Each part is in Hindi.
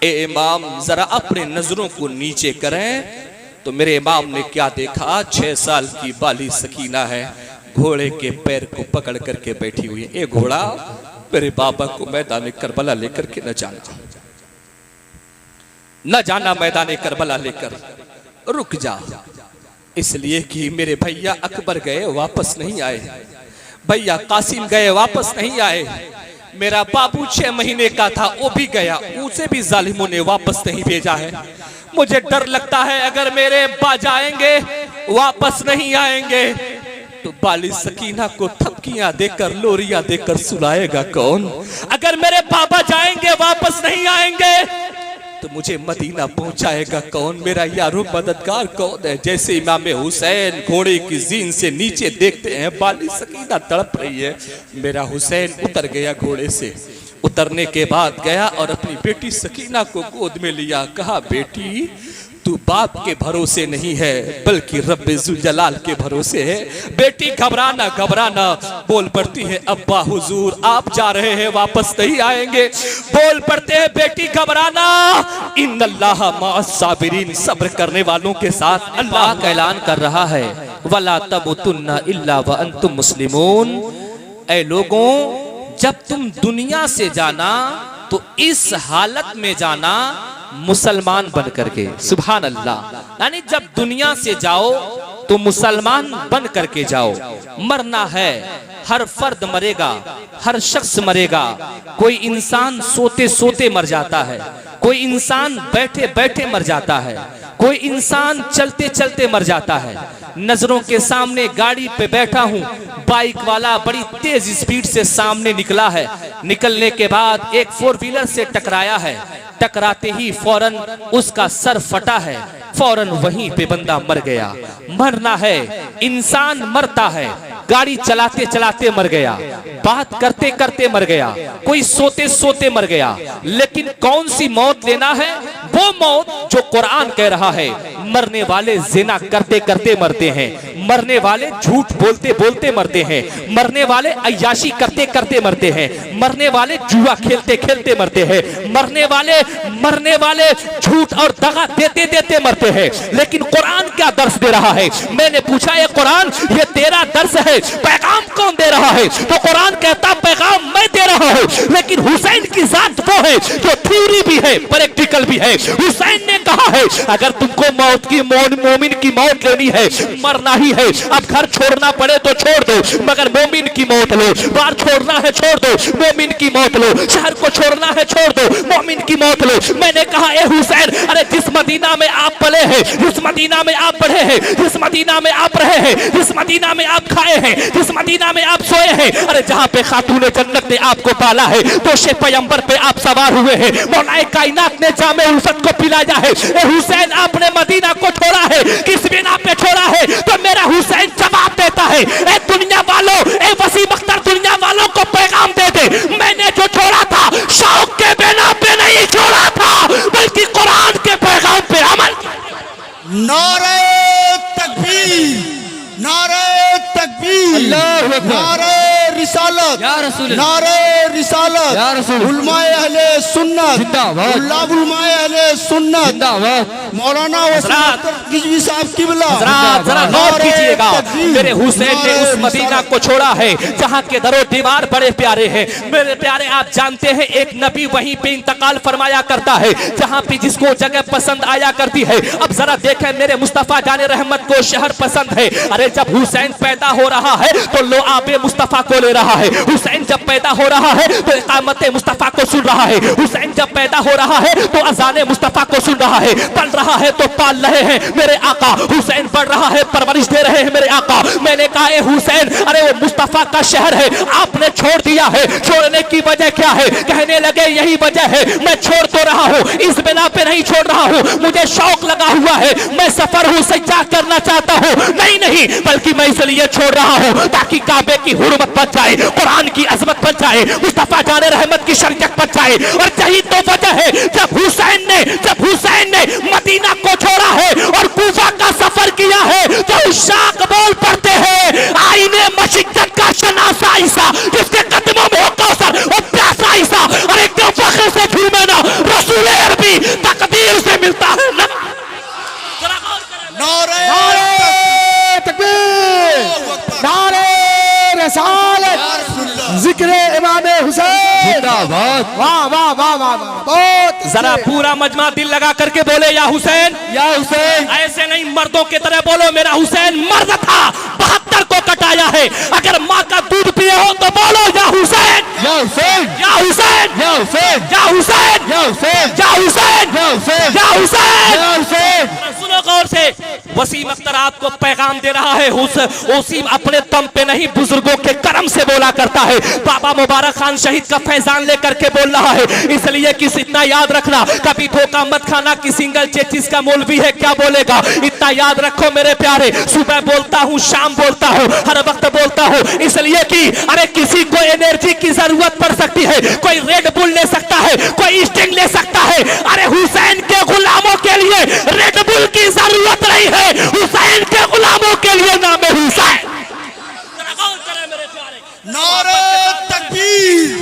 ए इमाम जरा अपने नजरों को नीचे करें। तो मेरे इमाम ने क्या देखा, 6 साल की बाली सकीना है, घोड़े के पैर को पकड़ करके बैठी हुई है। ए घोड़ा, मेरे बाबा को मैदान करबला लेकर के न जाना मैदान करबला लेकर, रुक जा। इसलिए कि मेरे भैया अकबर गए वापस नहीं आए, भैया कासिम गए वापस नहीं आए, मेरा बाबू 6 महीने का था वो भी गया, उसे भी जालिमों ने वापस नहीं भेजा है। मुझे डर लगता है अगर मेरे अब्बा जाएंगे वापस नहीं आएंगे तो बाली सकीना को थपकियां देकर लोरियां देकर सुलाएगा कौन? अगर मेरे बाबा जाएंगे वापस नहीं आएंगे तो मुझे मदीना पहुंचाएगा कौन? मेरा यारो मददगार कौन है? जैसे इमाम हुसैन घोड़े की जीन से नीचे देखते हैं बाली सकीना तड़प रही है। मेरा हुसैन उतर गया घोड़े से, उतरने के बाद गया और अपनी बेटी सकीना को गोद में लिया, कहा बेटी तू बाप के भरोसे नहीं है बल्कि रब्बे जुल जलाल के भरोसे है। बेटी घबराना घबराना, बोल पड़ती है अब्बा हुजूर आप जा रहे हैं वापस नहीं आएंगे। बोल पड़ते हैं बेटी घबराना, इन्नल्लाह मअस साबिरीन, सब्र करने वालों के साथ अल्लाह का ऐलान कर रहा है, वला तमुतुन्ना इल्ला व अंतुम मुस्लिमून। ऐ लोगों, जब तुम दुनिया से जाना तो इस हालत में जाना मुसलमान बन करके। सुभान अल्लाह। यानी जब दुनिया से जाओ तो मुसलमान बन करके जाओ। मरना है, हर फर्द मरेगा, हर शख्स मरेगा। कोई इंसान सोते सोते मर जाता है, कोई इंसान बैठे बैठे मर जाता है, कोई इंसान चलते चलते मर जाता है। नजरों के सामने गाड़ी पे बैठा हूँ, बाइक वाला बड़ी तेज स्पीड से सामने निकला है, निकलने के बाद एक 4 व्हीलर से टकराया है, टकराते ही फौरन उसका सर फटा है, फौरन वहीं पे बंदा मर गया। मरना है, इंसान मरता है, गाड़ी चलाते चलाते मर गया, बात करते करते मर गया, कोई सोते सोते मर गया। लेकिन कौन सी मौत लेना है? वो मौत जो कुरान कह रहा है, मरने वाले जिना करते करते मरते हैं, मरने वाले झूठ बोलते बोलते मरते हैं, मरने वाले अय्याशी करते करते मरते हैं, मरने वाले जुआ खेलते खेलते मरते हैं, मरने वाले झूठ और दगा देते देते मरते हैं। लेकिन कुरान क्या दर्श दे रहा है? मैंने पूछा ये कुरान ये तेरा दर्श है, पैगाम कौन दे रहा है? तो कुरान कहता पैगाम मैं दे रहा हूं, लेकिन हुसैन की जात वो है जो थ्योरी भी है प्रैक्टिकल भी है। हुसैन ने कहा है अगर तुमको मौत की मोमिन की मौत लेनी है, मरना ही है, अब घर छोड़ना पड़े तो छोड़ दो, मगर मोमिन की मौत लो, बार छोड़ना है छोड़ दो, मोमिन की मौत लो, शहर को छोड़ना है छोड़ दो, मोमिन की मौत लो। मैंने कहा ए हुसैन, अरे जिस मदीना में आप पले हैं, जिस मदीना में आप पढ़े हैं, जिस मदीना में आप रहे हैं, जिस मदीना में आप खाए हैं, जिस मदीना में आप सोए हैं, अरे जहां पे खातूने जन्नत ने आपको पाला है, तो शे पैगंबर पे आप सवार हुए हैं, मौलाए कायनात ने जामे उल्फत को पिलाया है। ए हुसैन आपने मदीना को छोड़ा है, किस बिना पे छोड़ा है? तो मेरा हुसैन जवाब देता है ए दुनिया वालों, ए वसीम अख्तर दुनिया वालों को पैगाम दे दे, मैंने जो छोड़ा था शौक के बिना पे नहीं छोड़ा था, बल्कि कुरान के पैगाम पे अमल। नारे तकबीर, नारे तकबीर, नारे रिसालत, नारे रिसालत, उलमाए अहले सुन्नत जिंदाबाद, उलमाए अहले सुन्नत जिंदाबाद, मौलाना रिजवी साहब किबला। जरा नोट कीजिएगा, मेरे हुसैन ने उस मदीना को छोड़ा है जहां के दरो दीवार बड़े प्यारे हैं। मेरे प्यारे आप जानते हैं एक नबी वहीं पे इंतकाल फरमाया करता है जहां पे जिसको जगह पसंद आया करती है। अब जरा देखें मेरे मुस्तफा जाने रहमत को शहर पसंद है। अरे जब हुसैन पैदा हो रहा है तो लो आबे मुस्तफा को ले रहा है, हुसैन जब पैदा हो रहा है तो इकामत मुस्तफा को सुन रहा है, हुसैन जब पैदा हो रहा है तो अजान मुस्तफा को सुन रहा है, पल रहा है तो पाल रहे हैं मेरे आका, हुसैन पढ़ रहा है परवरिश दे रहे हैं मेरे आका। मैंने कहा ए हुसैन, अरे वो मुस्तफा का शहर है आपने छोड़ दिया है, छोड़ने की वजह क्या है? कहने लगे यही वजह है, मैं छोड़ तो रहा हूँ, इस बिना पे नहीं छोड़ रहा हूँ, मुझे शौक लगा हुआ है, मैं सफर हूँ, सज्जा करना चाहता हूँ, नहीं बल्कि मैं इसलिए छोड़ रहा हूँ ताकि काबे की हुर्मत बच जाए, कुरान की अजमत बच जाए, मुस्तफा जाने रहमत की शरीयत बच जाए। और यही तो वजह है जब हुसैन ने मदीना को छोड़ा है और कूफा का सफर किया है, तो इशाक बोल पड़ते हैं आईने मशिद्दत का शनासा ईसा, जिसके कदमों में हो कौसर और प्यासा ईसा। अरे क्यों फख्र से झूमे ना रसूल अरबी हुसैन जिंदाबाद। वाह वाह वाह वाह वाह, बहुत जरा पूरा मजमा दिल लगा करके बोले या हुसैन। या हुसैन। ऐसे नहीं, मर्दों की तरह बोलो, मेरा हुसैन मर्द था, 72 को कटाया है। अगर माँ का दूध पिए हो तो बोलो या हुसैन, या हुसैन, या हुसैन, या हुसैन, या हुसैन, या हुसैन, या हुसैन, या हुसैन, या हुसैन। या हुसैन। सुनो गौर से, वसीम अख्तर आपको पैगाम दे रहा है। वसीम अपने दम पे नहीं, बुजुर्गों के करम से बोला करता है। बाबा मुबारक खान शहीद का फैजान लेकर के बोल रहा है, इसलिए कि इतना याद रखना, कभी धोखा मत खाना कि सिंगल चेचिस का मौलवी है क्या बोलेगा। इतना याद रखो मेरे प्यारे, सुबह बोलता हूँ, शाम बोलता हूँ, हर वक्त बोलता हूँ, इसलिए कि अरे किसी को एनर्जी की जरूरत पड़ सकती है, कोई रेड बुल ले सकता है, कोई स्टिंग ले सकता है। अरे हुसैन के गुलामों के लिए रेड बुल की जरूरत नहीं है, हुसैन के गुलामों के लिए नाम है हुसैन। नारे तकबीर,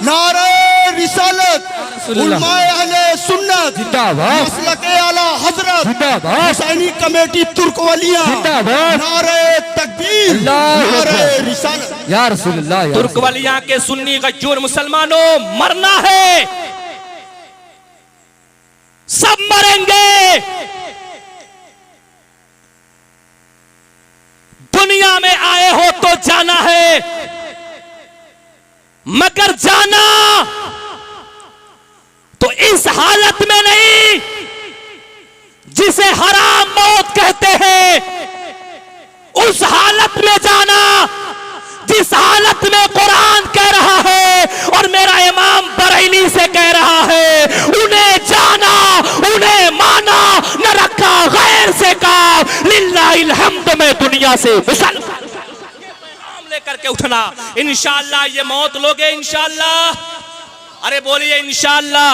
नारे रिसालत, उलमाए अहले सुन्नत जिंदाबाद। मसलके आला हजरत जिंदाबाद। हुसैनी कमेटी तुर्कवलिया जिंदाबाद। नारे तकबीर, अल्लाह नारे रिसालत। या रसूलुल्लाह। या तुर्कवलिया के सुन्नी गज्जूर मुसलमानों, मरना है, सब मरेंगे। दुनिया में आए हो तो जाना है, मगर जाना तो इस हालत में नहीं जिसे हराम मौत कहते हैं, उस हालत में जाना जिस हालत में कुरान कह रहा है और मेरा इमाम बरेली से कह रहा है, उन्हें जाना, उन्हें माना, न रखा गैर से काम, लिल्लाहिल हम्द में दुनिया से मुसलमान लेकर के उठना। इंशाअल्लाह ये मौत लोगे इंशाअल्लाह। अरे बोलिए इंशाअल्लाह,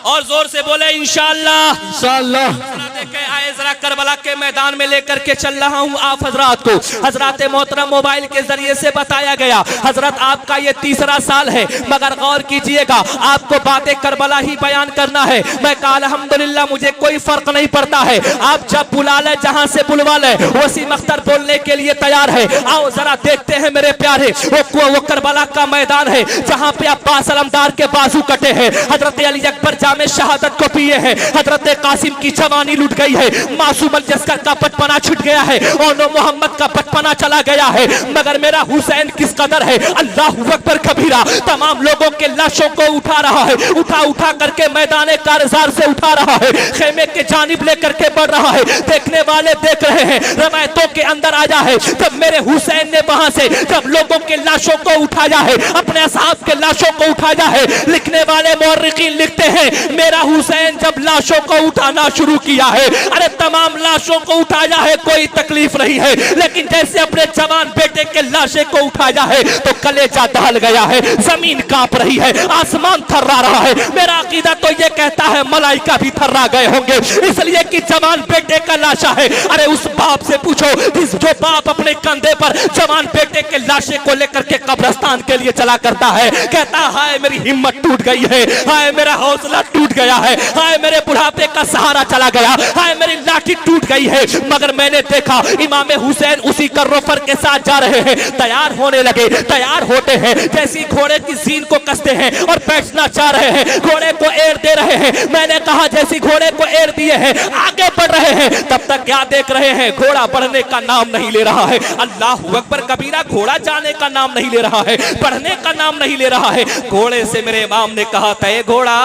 और जोर से बोले इंशाअल्लाह। इंशाअल्लाह। देखे आए जरा करबला के मैदान में लेकर के चल रहा हूं आप हजरात को। हजरत मोहतरम मोबाइल के जरिए से बताया गया, हजरत आपका ये 3रा साल है, मगर गौर कीजिएगा, आपको बातें करबला ही बयान करना है। मैं कहा अल्हम्दुलिल्लाह मुझे कोई फर्क नहीं पड़ता है, आप जब बुला ले, जहां से बुलवा ले, वसीम अख्तर बोलने के लिए तैयार है। आओ जरा देखते हैं मेरे प्यारे, वो करबला का मैदान है जहां पे अब्बास अलमदार के बाजू कटे हैं, हजरत अली अकबर जामे शहादत को पिए हैं, हजरत कासिम की जवानी लुट गई है, मासूम अल-जस्कर का बचपना छूट गया है, और मोहम्मद का बचपना चला गया है, मगर मेरा हुसैन किस कदर है, अल्लाह अकबर कबीरा। तमाम लोगों के लाशों को उठा रहा है, उठा उठा करके मैदान कारज़ार से उठा रहा है, खेमे के जानिब लेकर के बढ़ रहा है। देखने वाले देख रहे हैं, रवायतों के अंदर आया है जब मेरे हुसैन ने वहां से जब लोगों के लाशों को उठाया है, अपने असहाब के लाशों को उठाया है, लिखने वाले मुअर्रिखीन लिखते हैं मेरा हुसैन जब लाशों को उठाना शुरू किया है, अरे तमाम लाशों को उठाया है, कोई तकलीफ नहीं है, लेकिन जैसे अपने जवान बेटे के लाशे को उठाया है तो कलेजा दहल गया है, जमीन कांप रही है, आसमान थर्रा रहा है। मेरा अकीदा तो ये कहता है मलाइका भी थर्रा गए होंगे, इसलिए कि जवान बेटे का लाशा है। अरे उस बाप से पूछो जो बाप अपने कंधे पर जवान बेटे के लाशे को लेकर के कब्रिस्तान के लिए चला करता है, कहता है मेरी हिम्मत टूट गई है, हाय मेरा हौसला टूट गया है, हाय मेरे बुढ़ापे का सहारा चला गया, हाय मेरी लाठी टूट गई है। मगर मैंने देखा इमाम हुसैन उसी कर्रोफर के साथ जा रहे हैं, तैयार होने लगे, तैयार होते हैं, जैसी घोड़े की सीन को कसते हैं और बैठना चाह रहे हैं, घोड़े को एड़ दे रहे हैं। मैंने कहा जैसी घोड़े को एड़ दिए हैं आगे बढ़ रहे हैं, तब तक क्या देख रहे हैं, घोड़ा बढ़ने का नाम नहीं ले रहा है। अल्लाह अकबर कबीरा, घोड़ा जाने का नाम नहीं ले रहा है, बढ़ने का नाम नहीं ले रहा है। घोड़े से मेरे इमाम ने कहा था ए घोड़ा,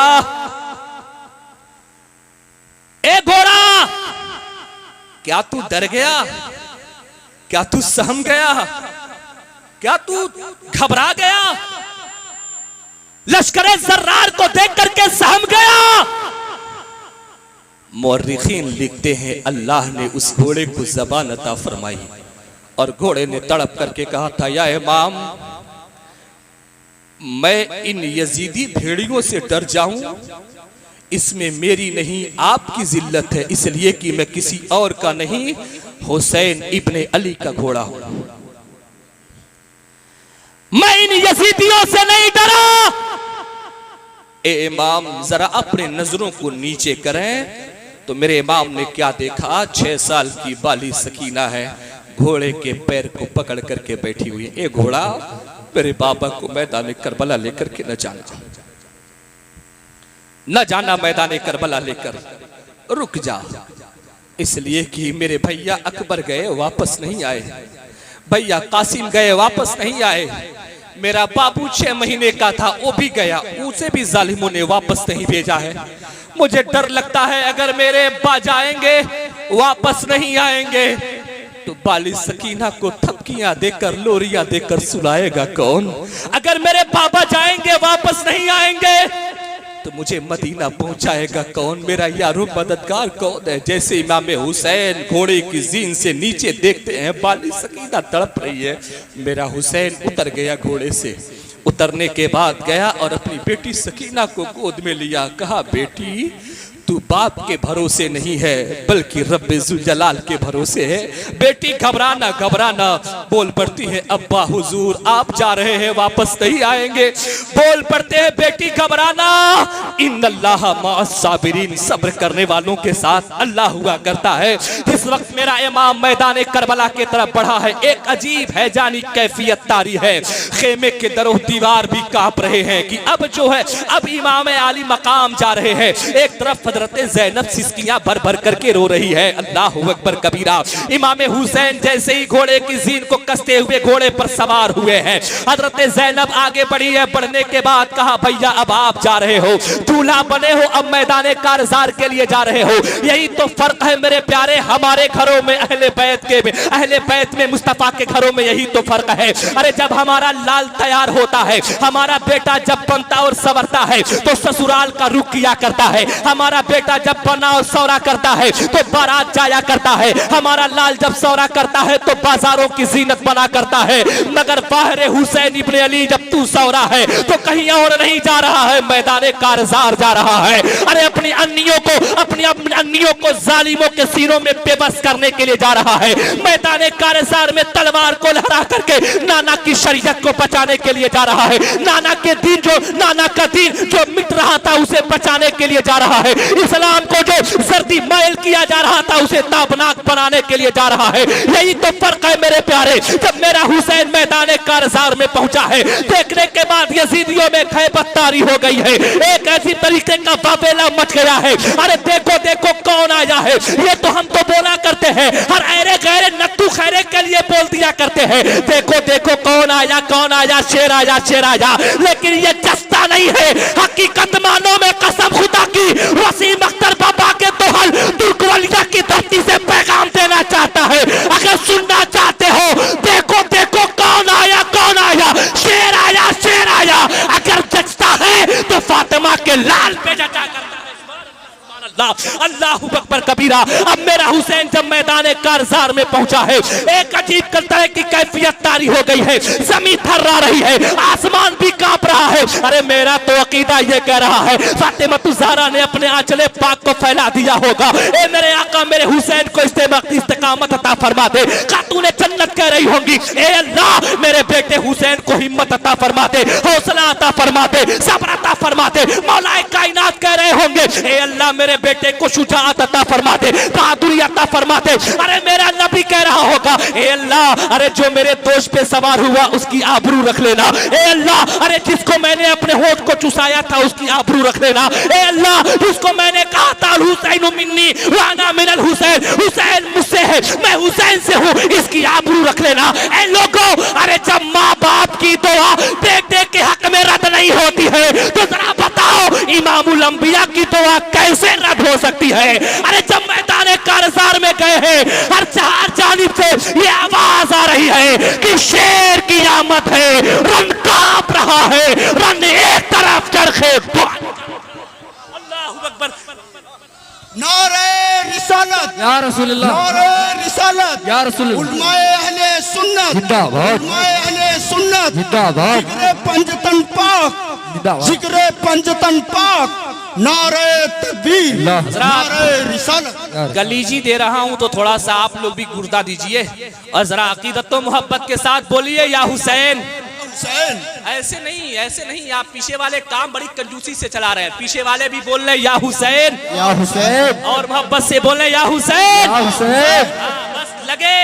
ए घोड़ा, क्या तू डर गया, क्या तू सहम गया, क्या तू घबरा गया, लश्करे जर्रार को देख करके सहम गया। मुअर्रिखीन लिखते हैं अल्लाह ने उस घोड़े को ज़बान अता फरमाई और घोड़े ने तड़प करके कहा था या इमाम, मैं इन यजीदी भेड़ियों से डर जाऊं, इसमें मेरी नहीं आपकी जिल्लत है, इसलिए कि मैं किसी और का नहीं, हुसैन इब्ने अली का घोड़ा हूं। मैं इन यजीदियों से नहीं डरा। ए इमाम जरा अपने नजरों को नीचे करें, तो मेरे इमाम ने क्या देखा, 6 साल की बाली सकीना है, घोड़े के पैर को पकड़ करके बैठी हुई है। ए घोड़ा, मेरे बाबा को मैदान करबला लेकर के न जाना मैदान करबला लेकर, रुक जा। इसलिए कि मेरे भैया अकबर गए वापस नहीं आए, भैया कासिम गए वापस नहीं आए, मेरा बाबू 6 महीने का था वो भी गया, उसे भी जालिमों ने वापस नहीं भेजा है। मुझे डर लगता है अगर मेरे अब्बा जाएंगे वापस नहीं आएंगे तो बाली सकीना को थपकियां देकर लोरियां देकर सुलाएगा कौन? अगर मेरे बाबा जाएंगे वापस नहीं आएंगे तो मुझे मदीना पहुंचाएगा कौन? मेरा यारो मददगार कौन है? जैसे इमाम हुसैन घोड़े की जीन से नीचे देखते हैं बाली सकीना तड़प रही है, मेरा हुसैन उतर गया घोड़े से। उतरने के बाद गया और अपनी बेटी सकीना को गोद में लिया, कहा बेटी तू बाप के भरोसे नहीं है बल्कि रब्बे जुल जलाल के भरोसे है। बेटी घबराना घबराना, बोल पड़ती है अब्बा हुजूर आप जा रहे हैं वापस नहीं आएंगे। बोल पड़ते हैं बेटी घबराना, इन्नल्लाह मअस साबिरीन, सब्र करने वालों के साथ अल्लाह हुआ करता है। जिस वक्त मेरा इमाम मैदान करबला की तरफ बढ़ा है, एक अजीब है जानी कैफियत तारी है, खेमे के दरो दीवार भी कांप रहे हैं कि अब जो है अब इमाम आली मकाम जा रहे हैं। एक तरफ हजरत ज़ैनब सिसकियां भर भर करके रो रही है, अल्लाहु अकबर कबीरा। इमाम हुसैन जैसे ही घोड़े की जीन को कसते हुए घोड़े पर सवार हुए हैं, हजरत ज़ैनब आगे बढ़ी है। बढ़ने के बाद कहा भैया अब आप जा रहे हो, दूल्हा बने हो, अब मैदान कारज़ार के लिए जा रहे हो। यही तो फर्क है मेरे प्यारे, हमारे घरों में अहले बैत में मुस्तफा के घरों में यही तो फर्क है। अरे जब हमारा लाल तैयार होता है, हमारा बेटा जब बनता और संवरता है तो ससुराल का रुख किया करता है, हमारा बेटा जब बना और सौरा करता है तो बारात जाया करता है, हमारा लाल जब सौरा करता है तो बाजारों की जीनत बना करता है। मगर बाहर हुसैन इब्ने अली जब तू सौरा है तो कहीं और नहीं जा रहा है, मैदान कारज़ार जा रहा है। अरे अपनी अन्नियों को जालिमों के सीनों में बेबस करने के लिए जा रहा है, मैदान कारज़ार में तलवार को लहरा करके नाना की शरीयत को बचाने के लिए जा रहा है, नाना का दीन जो मिट रहा था उसे बचाने के लिए जा रहा है, इस्लाम को जो सर्दी माइल किया जा रहा था उसे ताबनाक बनाने के लिए जा रहा है। यही तो फर्क है मेरे प्यारे। जब मेरा हुसैन मैदान कारज़ार में पहुंचा है, देखने के बाद यजीदियों में खैबत तारी हो गई है, एक ऐसी तरीके का बाबेला मच गया है। अरे देखो देखो कौन आया है, ये तो हम तो बोला करते हैं, हर अरे गैरे नत्थू खैरे के लिए बोल दिया करते हैं, देखो देखो कौन आया, शेर आया, लेकिन ये जस्ता नहीं है। हकीकत मानो में कसम खुदा की, वसीम अख्तर बाबा के दोहल तुर्कवलिया की धरती से पैगाम देना चाहता है। अगर सुनना चाहते हो देखो देखो कौन आया, शेर आया। अगर जचता है तो फातिमा के लाल पे जचा करता है। अल्लाहु अकबर कबीरा। अब मेरा हुसैन जब मैदान कारज़ार में पहुंचा है, एक अजीब तरह की कैफियत तारी हो गई है, जमीन थर्रा रही है, आसमान भी कांप रहा है। अरे मेरा तो अकीदा ये कह रहा है फातिमा ज़हरा ने अपने आंचले पाक को फैला दिया होगा। ए मेरे आका मेरे हुसैन को इस्तेकामत अता फरमा दे, खातूने जन्नत कह रही होंगी ए अल्लाह मेरे बेटे हुसैन को हिम्मत अता फरमा दे, हौसला अता फरमा दे, सब्र अता फरमा दे। मौलाए कायनात कह रहे होंगे ए अल्लाह मेरे बेटे को शुजाअत अता फरमा दे, बहादुरी अता फरमा दे। अरे मेरा नबी कह रहा होगा ए अल्लाह अरे जो मेरे दोष पे सवार हुआ उसकी आबरू रख लेना। ए अल्लाह अरे जिसको मैंने अपने होठ को चुसाया था उसकी आबरू रख लेना। ए अल्लाह जिसको मैंने कहा था हुसैन मिन्नी वाना मिनल हुसैन, हुसैन मुझसे है मैं हुसैन से हूँ, इसकी आबरू रख लेना। ए लोगों अरे जब माँ बाप की दुआ बेटे के हक में रद्द नहीं होती है तो जरा बताओ इमामुल अंबिया की दुआ कैसे रद्द हो सकती है। अरे जब मैदान कारज़ार में गए हैं, हर चार जानिब से ये आवाज आ रही है कि शेर की आमद है, रन कांप रहा है, रन एक तरफ चरखे। अल्लाहु अकबर। नारे रिसालत या रसूलुल्लाह, नारे रिसालत या रसूलुल्लाह, उलमाए अहले सुन्नत जिंदाबाद, उलमाए अहले सुन्नत जिंदाबाद, जिक्रे पंजतन पाक, जिंदाबाद, जिक्रे पंजतन पाक, नारे तकबीर, नारे रिसालत। गलीजी दे रहा हूं तो थोड़ा सा आप लोग भी गुर्दा दीजिए और जरा अकीदत और मोहब्बत के साथ बोलिए या हुसैन। ऐसे नहीं आप पीछे वाले काम बड़ी कंजूसी से चला रहे हैं, पीछे वाले भी बोल रहे या हुसैन, या हुसैन, और मोहब्बत से बोल रहे या हुसैन, या हुसैन। बस लगे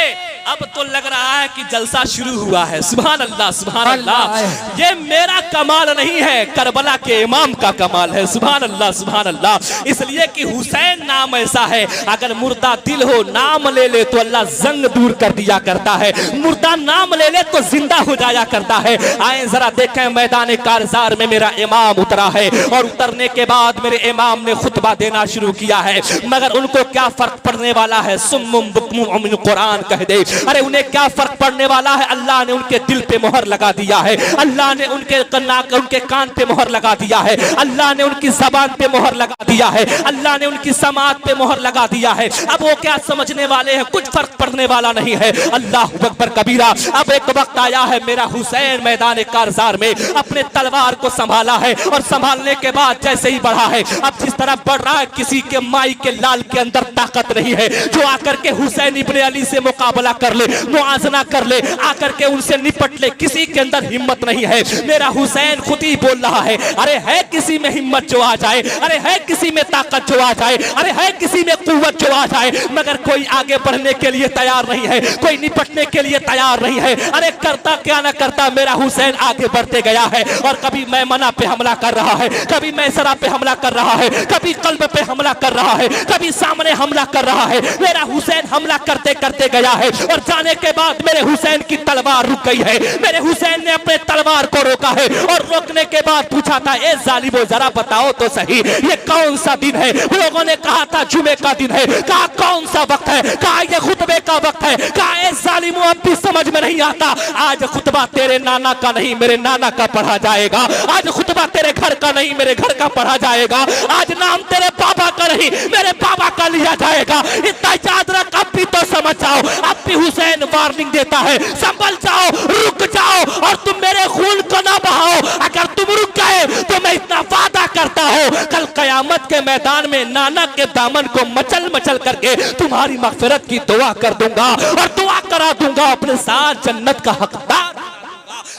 अब तो लग रहा है कि जलसा शुरू हुआ है। सुभान अल्लाह, सुभान अल्लाह। ये मेरा कमाल नहीं है, करबला के इमाम का कमाल है। सुभान अल्लाह, सुभान अल्लाह। इसलिए कि हुसैन नाम ऐसा है, अगर मुर्दा दिल हो नाम ले ले तो अल्लाह जंग दूर कर दिया करता है, मुर्दा नाम ले ले तो जिंदा हो जाया करता है। आए जरा देखें, मैदान कारजार में मेरा इमाम उतरा है और उतरने के बाद मेरे इमाम ने खुतबा देना शुरू किया है। मगर उनको क्या फर्क पड़ने वाला है, सुम्मुम बुक्मुम उम्मुल कुरान कह दे। अरे उन्हें क्या फर्क पड़ने वाला है, अल्लाह ने उनके दिल पे मोहर लगा दिया है, अल्लाह ने उनके कान पे मोहर लगा दिया है, अल्लाह ने उनकी ज़बान पे मोहर लगा दिया है, अल्लाह ने उनकी समात पे मोहर लगा दिया है। अब वो क्या समझने वाले हैं, कुछ फर्क पड़ने वाला नहीं है। अल्लाह अकबर कबीरा। अब एक वक्त आया है, मेरा हुसैन मैदान कारजार में अपने तलवार को संभाला है और संभालने के बाद जैसे ही बढ़ा है, अब जिस तरह बढ़ रहा है, किसी के माई के लाल के अंदर ताकत नहीं है जो आकर के हुसैन इब्ने अली से मुकाबला कर ले, मुआजना कर ले, आकर के उनसे निपट ले। किसी के अंदर हिम्मत नहीं है। मेरा हुसैन खुद ही बोल रहा है, अरे है किसी में हिम्मत जो आ जाए, अरे है किसी में ताकत जो आ जाए, अरे है किसी में कुव्वत जो आ जाए, मगर कोई आगे बढ़ने के लिए तैयार नहीं है, कोई निपटने के लिए तैयार नहीं है। अरे करता क्या ना करता, मेरा हुसैन आगे बढ़ते गया है और कभी मैमना पे हमला कर रहा है, कभी मैसरा पे हमला कर रहा है, कभी कल्ब पे हमला कर रहा है, कभी सामने हमला कर रहा है। मेरा हुसैन हमला करते करते गया है और जाने के बाद मेरे हुसैन की तलवार रुक गई है। मेरे हुसैन ने अपने तलवार को रोका है और रोकने के बाद पूछा था, ए जालिमो जरा बताओ तो सही ये कौन सा दिन है। लोगों ने कहा था जुमे का दिन है, कहा कौन सा वक्त है, कहा ये खुतबे का वक्त है, कहा ए जालिमो अब भी समझ में नहीं आता। आज खुतबा तेरे नाना का नहीं मेरे नाना का पढ़ा जाएगा, आज खुतबा तेरे घर का नहीं मेरे घर का पढ़ा जाएगा, आज नाम तेरे पापा का नहीं मेरे पापा का लिया जाएगा। इतना याद रख, अब भी तो समझ जाओ। अब भी हुसैन वार्निंग देता है, संभल जाओ, रुक जाओ और तुम मेरे खून को ना बहाओ। अगर तुम रुक गए तो मैं इतना वादा करता हूँ, कल कयामत के मैदान में नाना के दामन को मचल मचल करके तुम्हारी मगफिरत की दुआ कर दूंगा और दुआ करा दूंगा अपने साथ जन्नत का हकदार।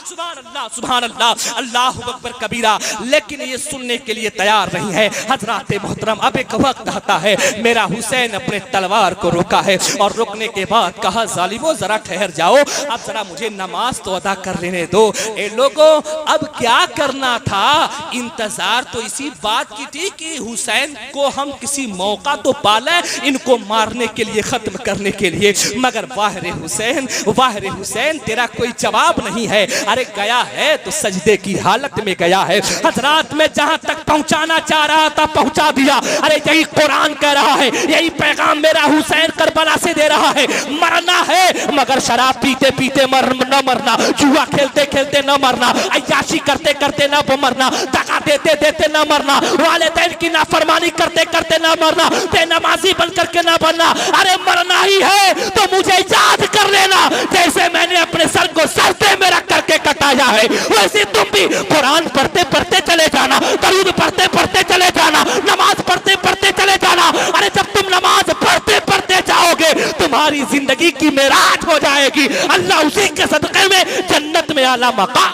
सुभान अल्लाह, सुभान अल्लाह, अल्लाह अकबर कबीरा। लेकिन ये सुनने के लिए तैयार नहीं है। हजरात मोहतरम, अब एक वक्त आता है, मेरा हुसैन अपने तलवार को रोका है और रोकने के बाद कहा, जालिमो जरा ठहर जाओ, अब जरा मुझे नमाज तो अदा कर लेने दो। ए लोगों, अब क्या करना था, इंतजार तो इसी बात की थी कि हुसैन को हम किसी मौका तो पाले इनको मारने के लिए, खत्म करने के लिए। मगर वाह रे हुसैन, वाह रे हुसैन, तेरा कोई जवाब नहीं है। अरे गया है तो सजदे की हालत में गया है। हजरात में जहां तक पहुंचाना चाह रहा था पहुंचा दिया। अरे यही कुरान कह रहा है, यही पैगाम मेरा हुसैन करबला से दे रहा है, मरना है मगर शराब पीते पीते न मरना, जुआ खेलते खेलते न मरना, अय्याशी करते करते न मरना, दगा देते देते न मरना, वालिदैन की नाफरमानी करते करते न मरना, बेनमाजी बन करके न बनना। अरे मरना ही है तो मुझे याद कर लेना, जैसे मैंने अपने सर को सजदे में रख करके कटाया है, वैसे तुम भी कुरान पढ़ते पढ़ते चले जाना, दरूद पढ़ते पढ़ते चले जाना, नमाज पढ़ते पढ़ते चले जाना। अरे जब तुम नमाज पढ़ते पढ़ते जाओगे तुम्हारी जिंदगी की मेराज हो जाएगी। अल्लाह उसी के सदक़े में जन्नत में आला मकाम।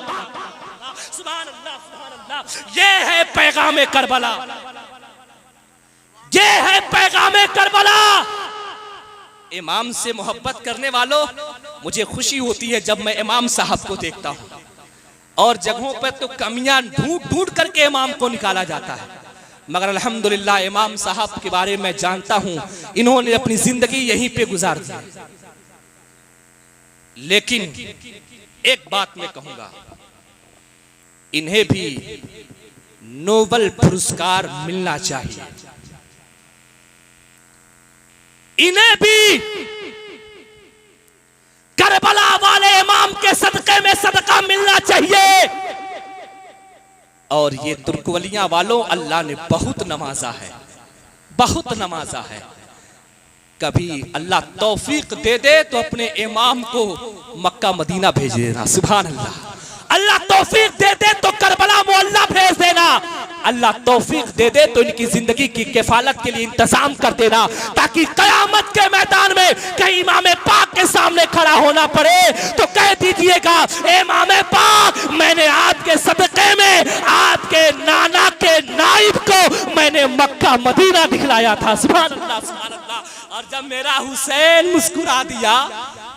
सुभान अल्लाह, सुभान अल्लाह। ये है पैगाम करबला, ये है पैगाम करबला। इमाम से मोहब्बत करने वालों, मुझे खुशी होती है जब मैं इमाम साहब को देखता हूँ, और जगहों पर तो कमियां ढूंढ ढूंढ करके इमाम को निकाला जाता है, मगर अल्हम्दुलिल्लाह इमाम साहब के बारे में जानता हूँ, इन्होंने अपनी जिंदगी यहीं पे गुजार दी। लेकिन एक बात मैं कहूंगा, इन्हें भी नोबेल पुरस्कार मिलना चाहिए, इन्हें भी करबला वाले इमाम के सदक़े में सदका मिलना चाहिए। और ये तुर्कवलियां वालों, अल्लाह ने बहुत नवाजा है, बहुत नवाजा है। कभी अल्लाह तौफीक दे दे तो अपने इमाम को मक्का मदीना भेज देना। सुभान अल्लाह। अल्लाह तौफीक दे दे तो करबला मोहल्ला भेज देना। अल्लाह तौफीक दे दे तो इनकी जिंदगी की किफालत के लिए इंतजाम कर देना, ताकि कयामत के मैदान में कहीं इमाम पाक के सामने खड़ा होना पड़े तो कह दीजिएगा, इमाम पाक, मैंने आपके सदक़े में आपके नाना के नाइब को मैंने मक्का मदीना दिखलाया था। सुभान अल्लाह, सुभान अल्लाह। और जब मेरा हुसैन मुस्कुरा दिया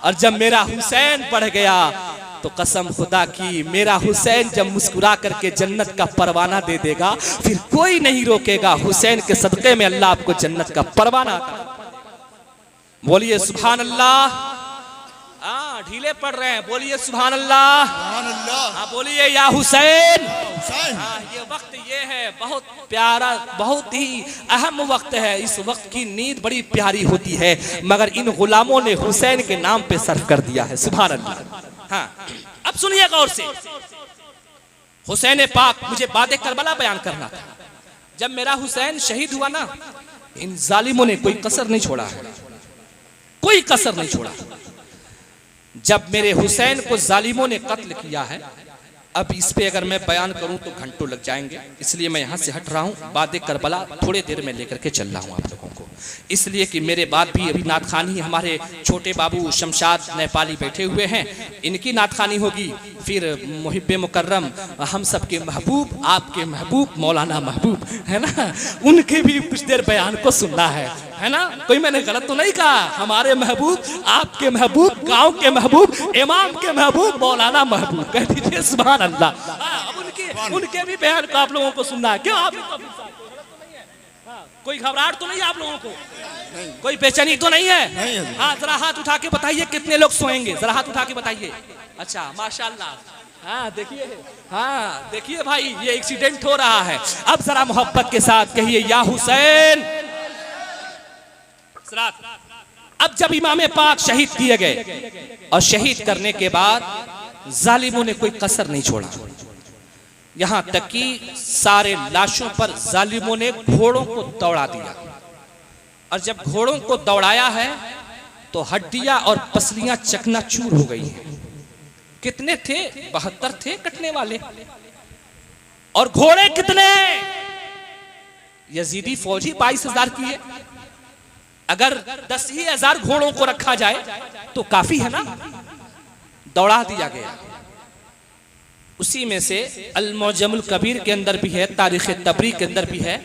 और जब मेरा हुसैन बढ़ गया तो कसम खुदा की मेरा हुसैन जब मुस्कुरा करके जन्नत का परवाना दे देगा फिर कोई नहीं रोकेगा। हुसैन के सदक़े में अल्लाह आपको जन्नत का परवाना अता। बोलिए सुभान अल्लाह। ढीले पड़ रहे हैं, बोलिए सुभान अल्लाह। सुभान अल्लाह। बोलिए या हुसैन। हुसैन। ये वक्त ये है बहुत प्यारा, बहुत ही अहम वक्त है। इस वक्त की नींद बड़ी प्यारी होती है मगर इन गुलामों ने हुसैन के नाम पे सर्फ कर दिया है। सुभान अल्लाह। हाँ, अब सुनिए गौर से। हुसैन पाक, मुझे बात करबला बयान करना था। जब मेरा हुसैन शहीद हुआ ना, इन जालिमों ने कोई कसर नहीं छोड़ा है, कोई कसर नहीं छोड़ा। जब मेरे हुसैन को जालिमों ने कत्ल किया है, अब इस पे अगर मैं बयान करूं तो घंटों लग जाएंगे, इसलिए मैं यहां से हट रहा हूं। बात करबला थोड़ी देर में लेकर के चल रहा हूं आप लोगों को, इसलिए कि मेरे बाद भी अभी नातखानी हमारे छोटे बाबू शमशाद नेपाली बैठे हुए हैं, इनकी नातखानी होगी। फिर मुहिब्बे मुकर्रम, हम सबके महबूब, आपके महबूब मौलाना महबूब है ना, उनके भी कुछ देर बयान को सुनना है ना। कोई मैंने गलत तो नहीं कहा? हमारे महबूब, आपके महबूब, गांव के महबूब, इमाम के महबूब, मौलाना महबूब, कह दीजिए सुभान अल्लाह। उनके भी बयान को आप लोगों को सुनना है। क्यों आप कोई घबराहट तो नहीं है आप लोगों को? कोई बेचैनी तो नहीं है? हाँ, जरा हाथ उठा के बताइए कितने लोग सोएंगे, जरा हाथ उठा के बताइए। अच्छा, माशाल्लाह। हाँ देखिए, हाँ देखिए भाई, ये एक्सीडेंट हो रहा है। अब जरा मोहब्बत के साथ कहिए या हुसैन। अब जब इमाम पाक शहीद किए गए और शहीद करने के बाद जालिमों ने कोई कसर नहीं छोड़ा, यहां तक कि सारे लाशों पर जालिमों ने घोड़ों को दौड़ा दिया। और जब घोड़ों को दौड़ाया है तो हड्डियां और पसलियां चकनाचूर हो गई हैं। कितने थे? 72 थे कटने वाले। और घोड़े कितने? यजीदी फौजी 22,000 की है। अगर 10,000 घोड़ों को रखा जाए तो काफी है ना। दौड़ा दिया गया। उसी में से अल-मुअज्जमुल कबीर के अंदर भी है, तारीख तबरी के अंदर भी है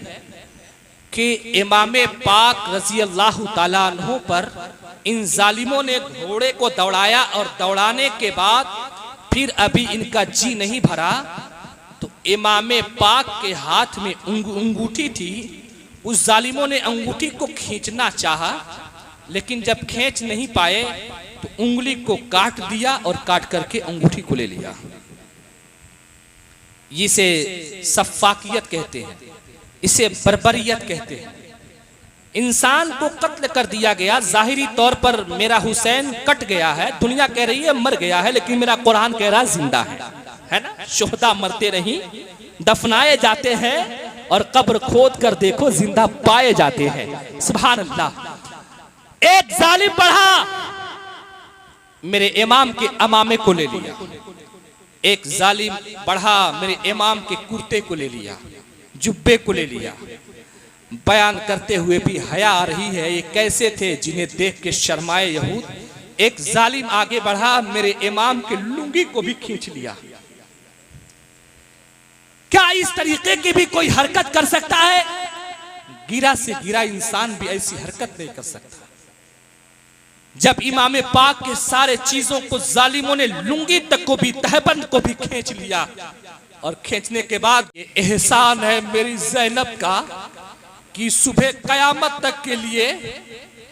कि इमाम पाक रज़ी अल्लाह ताला अन्हु पर इन जालिमों ने घोड़े को दौड़ाया और दौड़ाने के बाद फिर अभी इनका जी नहीं भरा तो इमाम पाक के हाथ में अंगूठी थी। उस जालिमों ने अंगूठी को खींचना चाहा, लेकिन जब खींच नहीं पाए तो उंगली को काट दिया और काट करके अंगूठी को ले लिया। इसे सफाकियत कहते हैं, इसे बर्बरियत कहते हैं। इंसान को कत्ल कर दिया गया। जाहिरी तौर पर मेरा हुसैन कट गया है, दुनिया कह रही है मर गया है, लेकिन मेरा कुरान कह रहा है जिंदा है ना। शुहदा मरते नहीं, दफनाए जाते हैं और कब्र खोद कर देखो जिंदा पाए जाते हैं। सुभान अल्लाह। एक जालिम बढ़ा, मेरे इमाम के अमामे को ले लिया। एक जालिम बढ़ा, मेरे इमाम के कुर्ते को ले लिया, जुब्बे को ले लिया। बयान करते हुए भी हया आ रही है, ये कैसे थे जिन्हें देख के शर्माए यहूद। एक जालिम आगे बढ़ा, मेरे इमाम के लुंगी को भी खींच लिया। क्या इस तरीके की भी कोई हरकत कर सकता है? गिरा से गिरा इंसान भी ऐसी हरकत नहीं कर सकता। जब इमाम पाक के सारे चीजों को जालिमों ने लुंगी तक को भी, तहबंद को भी खींच लिया और खींचने के बाद ये एहसान है मेरी ज़ैनब का कि सुबह कयामत तक के लिए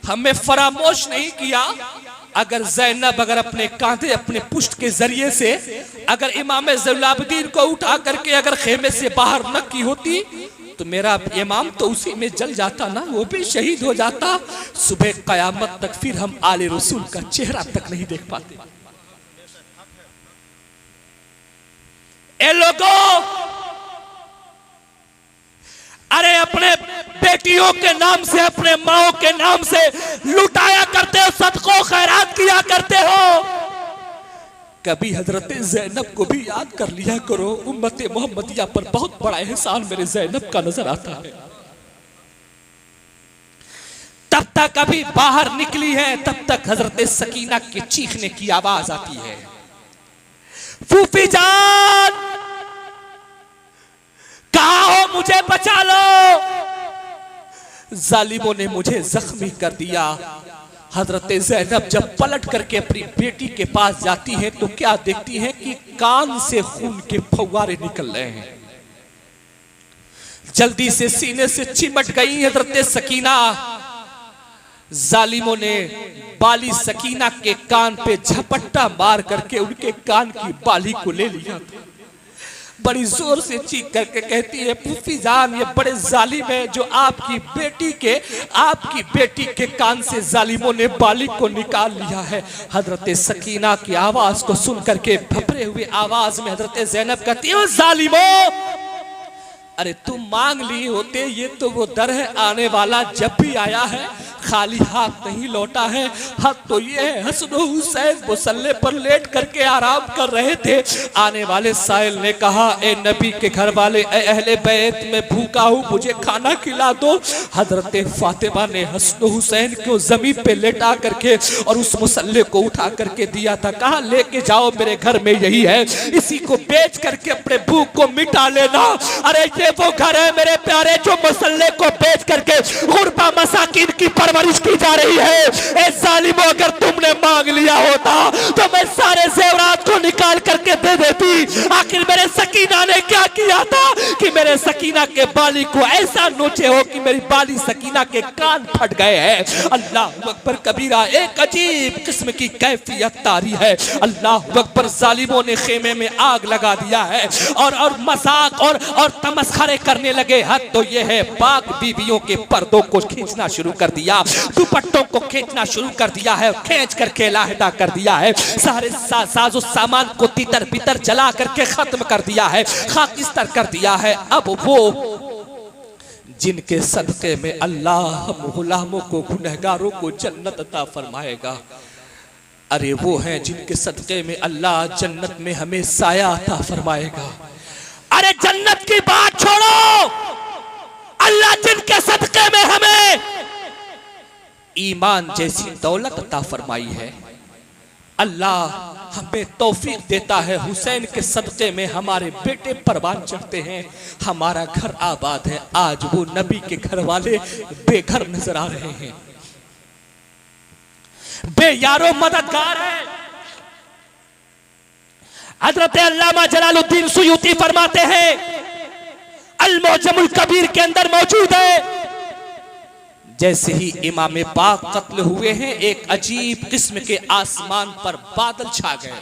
हमें फरामोश नहीं किया। अगर ज़ैनब अगर अपने कांधे, अपने पुष्ट के जरिए से अगर इमाम ज़ैनुलाब्दीन को उठा करके अगर खेमे से बाहर न की होती तो मेरा इमाम तो उसी में जल जाता ना, वो भी शहीद हो जाता। सुबह कयामत तक फिर हम आले रसूल का चेहरा तक नहीं देख पाते। ए लोगों, अरे अपने बेटियों के नाम से, अपने माओ के नाम से लुटाया करते हो, सदको खैरात किया करते हो। कभी हजरत ज़ैनब को भी याद कर लिया करो। उम्मत मोहम्मदिया पर बहुत बड़ा एहसान मेरे ज़ैनब का नजर आता है। तब तक अभी बाहर निकली है, तब तक हजरत सकीना के चीखने की आवाज आती है, फूफी जान कहाँ हो, मुझे बचा लो, जालिमों ने मुझे जख्मी कर दिया। हजरत ज़ैनब जब पलट करके अपनी बेटी के पास जाती है तो क्या देखती है कि कान से खून के फव्वारे निकल रहे हैं। जल्दी से सीने से चिमट गई हजरत सकीना। जालिमों ने बाली सकीना के कान पे झपट्टा मार करके उनके कान की बाली को ले लिया। बड़ी जोर से चीख करके कहती है, फूफी जान ये बड़े जालिम है जो आपकी बेटी के कान से जालिमों ने बाली को निकाल लिया है। हजरत सकीना की आवाज को सुन करके भपरे हुए आवाज में हजरत ज़ैनब कहती है, जालिमों, अरे तुम मांग लिए होते, ये तो वो दर है आने वाला जब भी आया है खाली हाथ नहीं लौटा है। हाथ तो ये है, हसन हुसैन मुसल्ले पर लेट करके आराम कर रहे थे। आने वाले साइल ने कहा, ए नबी के घर वाले, ए अहले बैत, मैं भूखा हूँ, मुझे खाना खिला दो। हजरत फातिमा ने हसन हुसैन को जमीन पे लेटा करके और उस मुसल्ले को उठा करके दिया था। कहा लेके जाओ, मेरे घर में यही है, इसी को बेच करके अपने भूख को मिटा लेना। अरे ये वो घर है मेरे प्यारे जो मुसल्ले को बेच करके गुरबा मसाकिन की परवरिश की जा रही है। ए जालिमों, अगर तुमने मांग लिया होता तो मैं सारे जेवरात को निकाल करके दे देती। आखिर मेरे सकीना ने क्या किया था कि मेरे सकीना के बाली को ऐसा नोचे हो कि मेरी बाली सकीना के कान फट गए हैं। अल्लाह अकबर कबीरा, एक अजीब किस्म की कैफियत तारी है। अल्लाह अकबर, जालिमों ने खेमे में आग लगा दिया है और मजाक और तमस्खरे करने लगे। हद तो ये है, पाक बीवियों के पर्दों को खींचना शुरू कर दिया, दुपट्टों को खींचना शुरू कर दिया है, खींच करके लाहिदा कर दिया है, सारे साजो सामान को तितर बितर जला करके खत्म कर दिया है, खाकिस्तर कर दिया है। अब वो जिनके सदक़े में अल्लाह गुलामों को, गुनहगारों को जन्नत अता फरमाएगा, अरे वो हैं जिनके सदक़े में अल्लाह जन्नत में हमें साया अता फरमाएगा। अरे जन्नत की बात छोड़ो, अल्लाह जिनके सदक़े में हमें ईमान जैसी दौलत अता फरमाई है, अल्लाह हमें तौफीक देता है, हुसैन के सदक़े में हमारे बेटे परवान चढ़ते हैं, हमारा घर आबाद है। आज वो नबी के घर वाले बेघर नजर आ रहे हैं, बेयारो मददगार है। हजरत अल्लामा जलालुद्दीन सुयूती फरमाते हैं, अल-मुअज्जमुल कबीर के अंदर मौजूद है, जैसे ही इमाम पाक कत्ल हुए हैं, एक अजीब किस्म के आसमान पर बादल छा गए,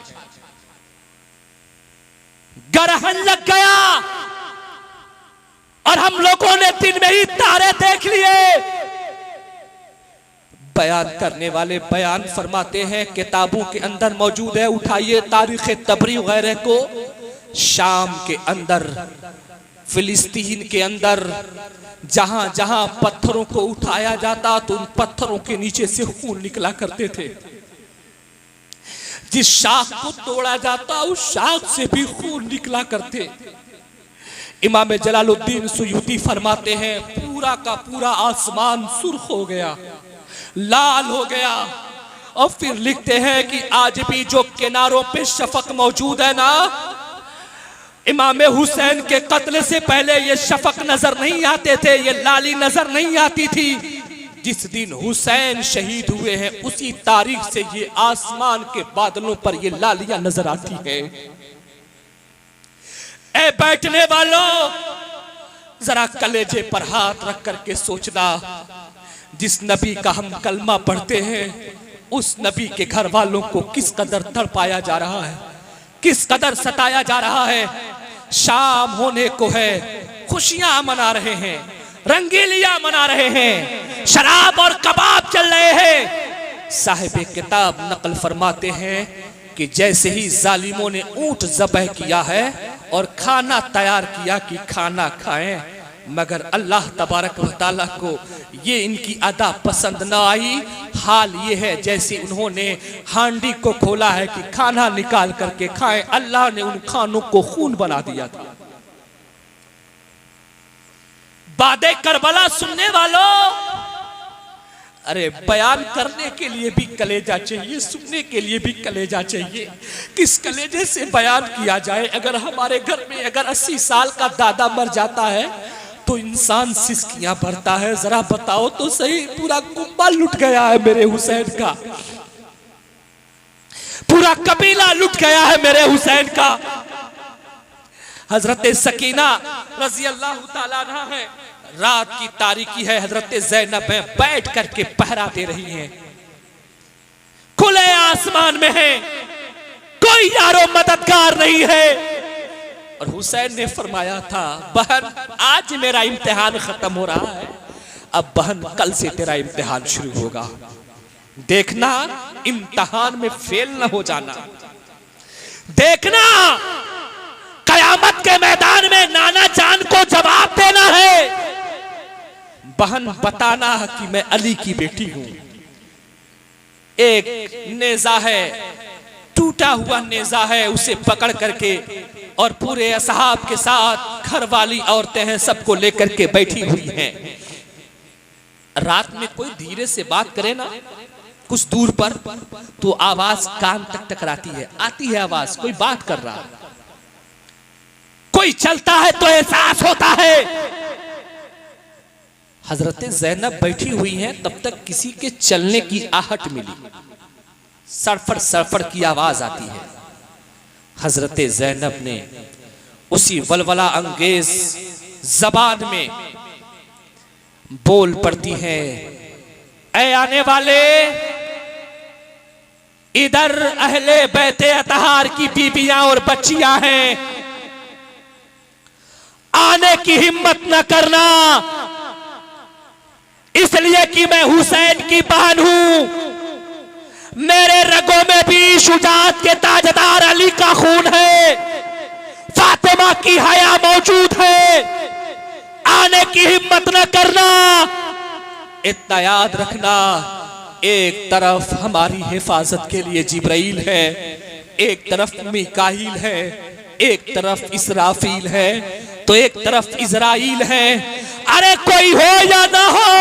ग्रहण लग गया और हम लोगों ने दिन में ही तारे देख लिए। बयान करने वाले बयान फरमाते हैं, किताबों के अंदर मौजूद है, उठाइए तारीख तबरी वगैरह को, शाम के अंदर, फिलिस्तीन के अंदर जहां जहां पत्थरों को उठाया जाता तो उन पत्थरों के नीचे से खून निकला करते थे। जिस शाख को तोड़ा जाता उस शाख से भी खून निकला करते। इमाम जलालुद्दीन सुयूती फरमाते हैं, पूरा का पूरा आसमान सुर्ख हो गया, लाल हो गया, और फिर लिखते हैं कि आज भी जो किनारों पे शफक मौजूद है ना, इमाम हुसैन के कत्ल से पहले ये शफक नजर नहीं आते थे, ये लाली नजर नहीं आती थी। जिस दिन हुसैन शहीद हुए हैं उसी तारीख से ये आसमान के बादलों पर ये लालियां नजर आती है। ए बैठने वालों, जरा कलेजे पर हाथ रख करके सोचना, जिस नबी का हम कलमा पढ़ते हैं उस नबी के घर वालों को किस कदर तड़पाया जा रहा है, किस कदर सताया जा रहा है। शाम होने को है, खुशियां मना रहे हैं, रंगीलियां मना रहे हैं, शराब और कबाब चल रहे हैं। साहिब किताब नकल फरमाते हैं कि जैसे ही जालिमों ने ऊंट ज़बह किया है और खाना तैयार किया कि खाना खाएं, मगर अल्लाह तबारक व तआला को ये इनकी अदा पसंद न आई। हाल ये है जैसे उन्होंने हांडी को खोला है कि खाना निकाल करके खाएं, अल्लाह ने उन खानों को खून बना दिया था। बादे करबला सुनने वालों, अरे बयान करने के लिए भी कलेजा चाहिए, सुनने के लिए भी कलेजा चाहिए। किस कलेजे से बयान किया जाए? अगर हमारे घर में अगर 80 साल का दादा मर जाता है तो इंसान सिसकियां भरता है। जरा बताओ तो सही, पूरा कुंबा लुट गया है मेरे हुसैन का, पूरा कबीला लुट गया है मेरे हुसैन का। हजरत सकीना रजी अल्लाह ताला अन्हा है, रात की तारीकी है, हजरत ज़ैनब है, बैठ करके पहरा दे रही हैं, खुले आसमान में है, कोई यारो मददगार नहीं है। और हुसैन ने फरमाया था, बहन आज मेरा इम्तिहान खत्म हो रहा है, अब बहन कल से तेरा इम्तिहान शुरू होगा, देखना इम्तिहान में फेल न हो जाना, देखना कयामत के मैदान में नाना जान को जवाब देना है। बहन बताना कि मैं अली की बेटी हूं। एक नेजा है, टूटा हुआ नेजा है, उसे पकड़ करके और पूरे असहाब के साथ घर वाली औरतें हैं, सबको लेकर के बैठी हुई हैं। रात में कोई धीरे से बात करे ना कुछ दूर पर, तो आवाज कान तक टकराती है, आती है आवाज, कोई बात कर रहा है, कोई चलता है तो एहसास होता है। हजरत ज़ैनब बैठी हुई हैं, तब तक किसी के चलने की आहट मिली, सरफर सरफर की आवाज आती है। हजरत ज़ैनब ने उसी वलवला अंगेज जबान में बोल पड़ती हैं, ऐ आने वाले, इधर अहले बैते अतहार की बीबियां और बच्चियां हैं, आने की हिम्मत न करना, इसलिए कि मैं हुसैन की बहन हूं, मेरे रगों में भी शुजाअत के ताजदार अली का खून है, फातिमा की हया मौजूद है, आने की हिम्मत न करना। इतना याद रखना, एक तरफ हमारी हिफाजत के लिए जिब्राइल है, एक तरफ मीकाईल है, एक तरफ इसराफील है, तो एक तरफ इजराइल है। अरे कोई हो या ना हो,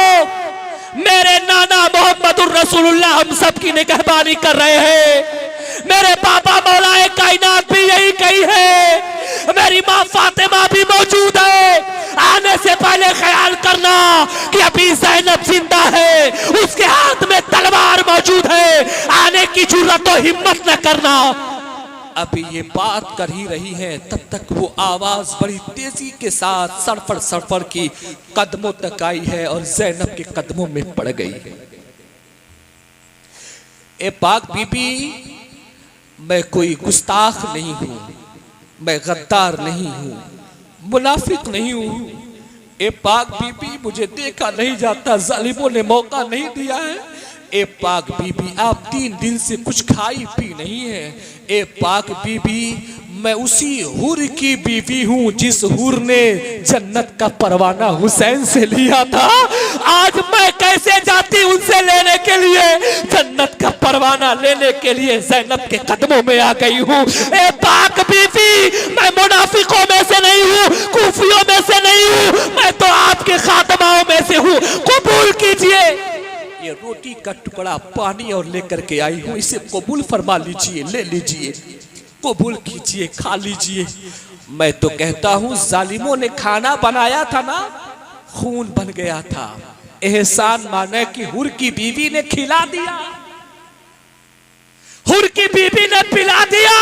मेरे नाना मोहम्मदुर रसूलुल्लाह हम सब की निगहबानी कर रहे हैं। मेरे पापा मौलाए कायनात भी यही कही है, मेरी माँ फातिमा भी मौजूद है। आने से पहले ख्याल करना कि अभी ज़ैनब जिंदा है, उसके हाथ में तलवार मौजूद है, आने की जुर्रत और हिम्मत न करना। अभी ये बात कर ही रही है, तब तक वो आवाज बड़ी तेजी के साथ सरफर सरफर की कदमों तक आई है और ज़ैनब के कदमों में पड़ गई है। ए पाक बीबी, मैं कोई गुस्ताख नहीं हूं, मैं गद्दार नहीं हूं, मुनाफिक नहीं हूं। ए पाक बीबी, मुझे देखा नहीं जाता, जालिमों ने मौका नहीं दिया है। ए पाक बीबी, आप 3 दिन से कुछ खाई पी नहीं है। ए पाक बीबी, मैं उसी हुर की बीवी हूँ जिस हुर ने जन्नत का परवाना हुसैन से लिया था। आज मैं कैसे जाती उनसे लेने के लिए, जन्नत का परवाना लेने के लिए ज़ैनब के कदमों में आ गई हूँ। ए पाक बीवी, मैं मुनाफिकों में से नहीं हूँ, कूफियों में से नहीं हूँ, मैं तो आपके खातमाओं में से हूँ, कबूल कीजिए। ये रोटी का टुकड़ा पानी और लेकर के आई हूँ, इसे कबूल फरमा लीजिए, ले लीजिए, कबूल कीजिए, खा लीजिए। मैं तो कहता हूँ जालिमों ने खाना बनाया था ना, खून बन गया था, एहसान माने कि हुर की बीवी ने खिला दिया, हुर की बीवी ने पिला दिया।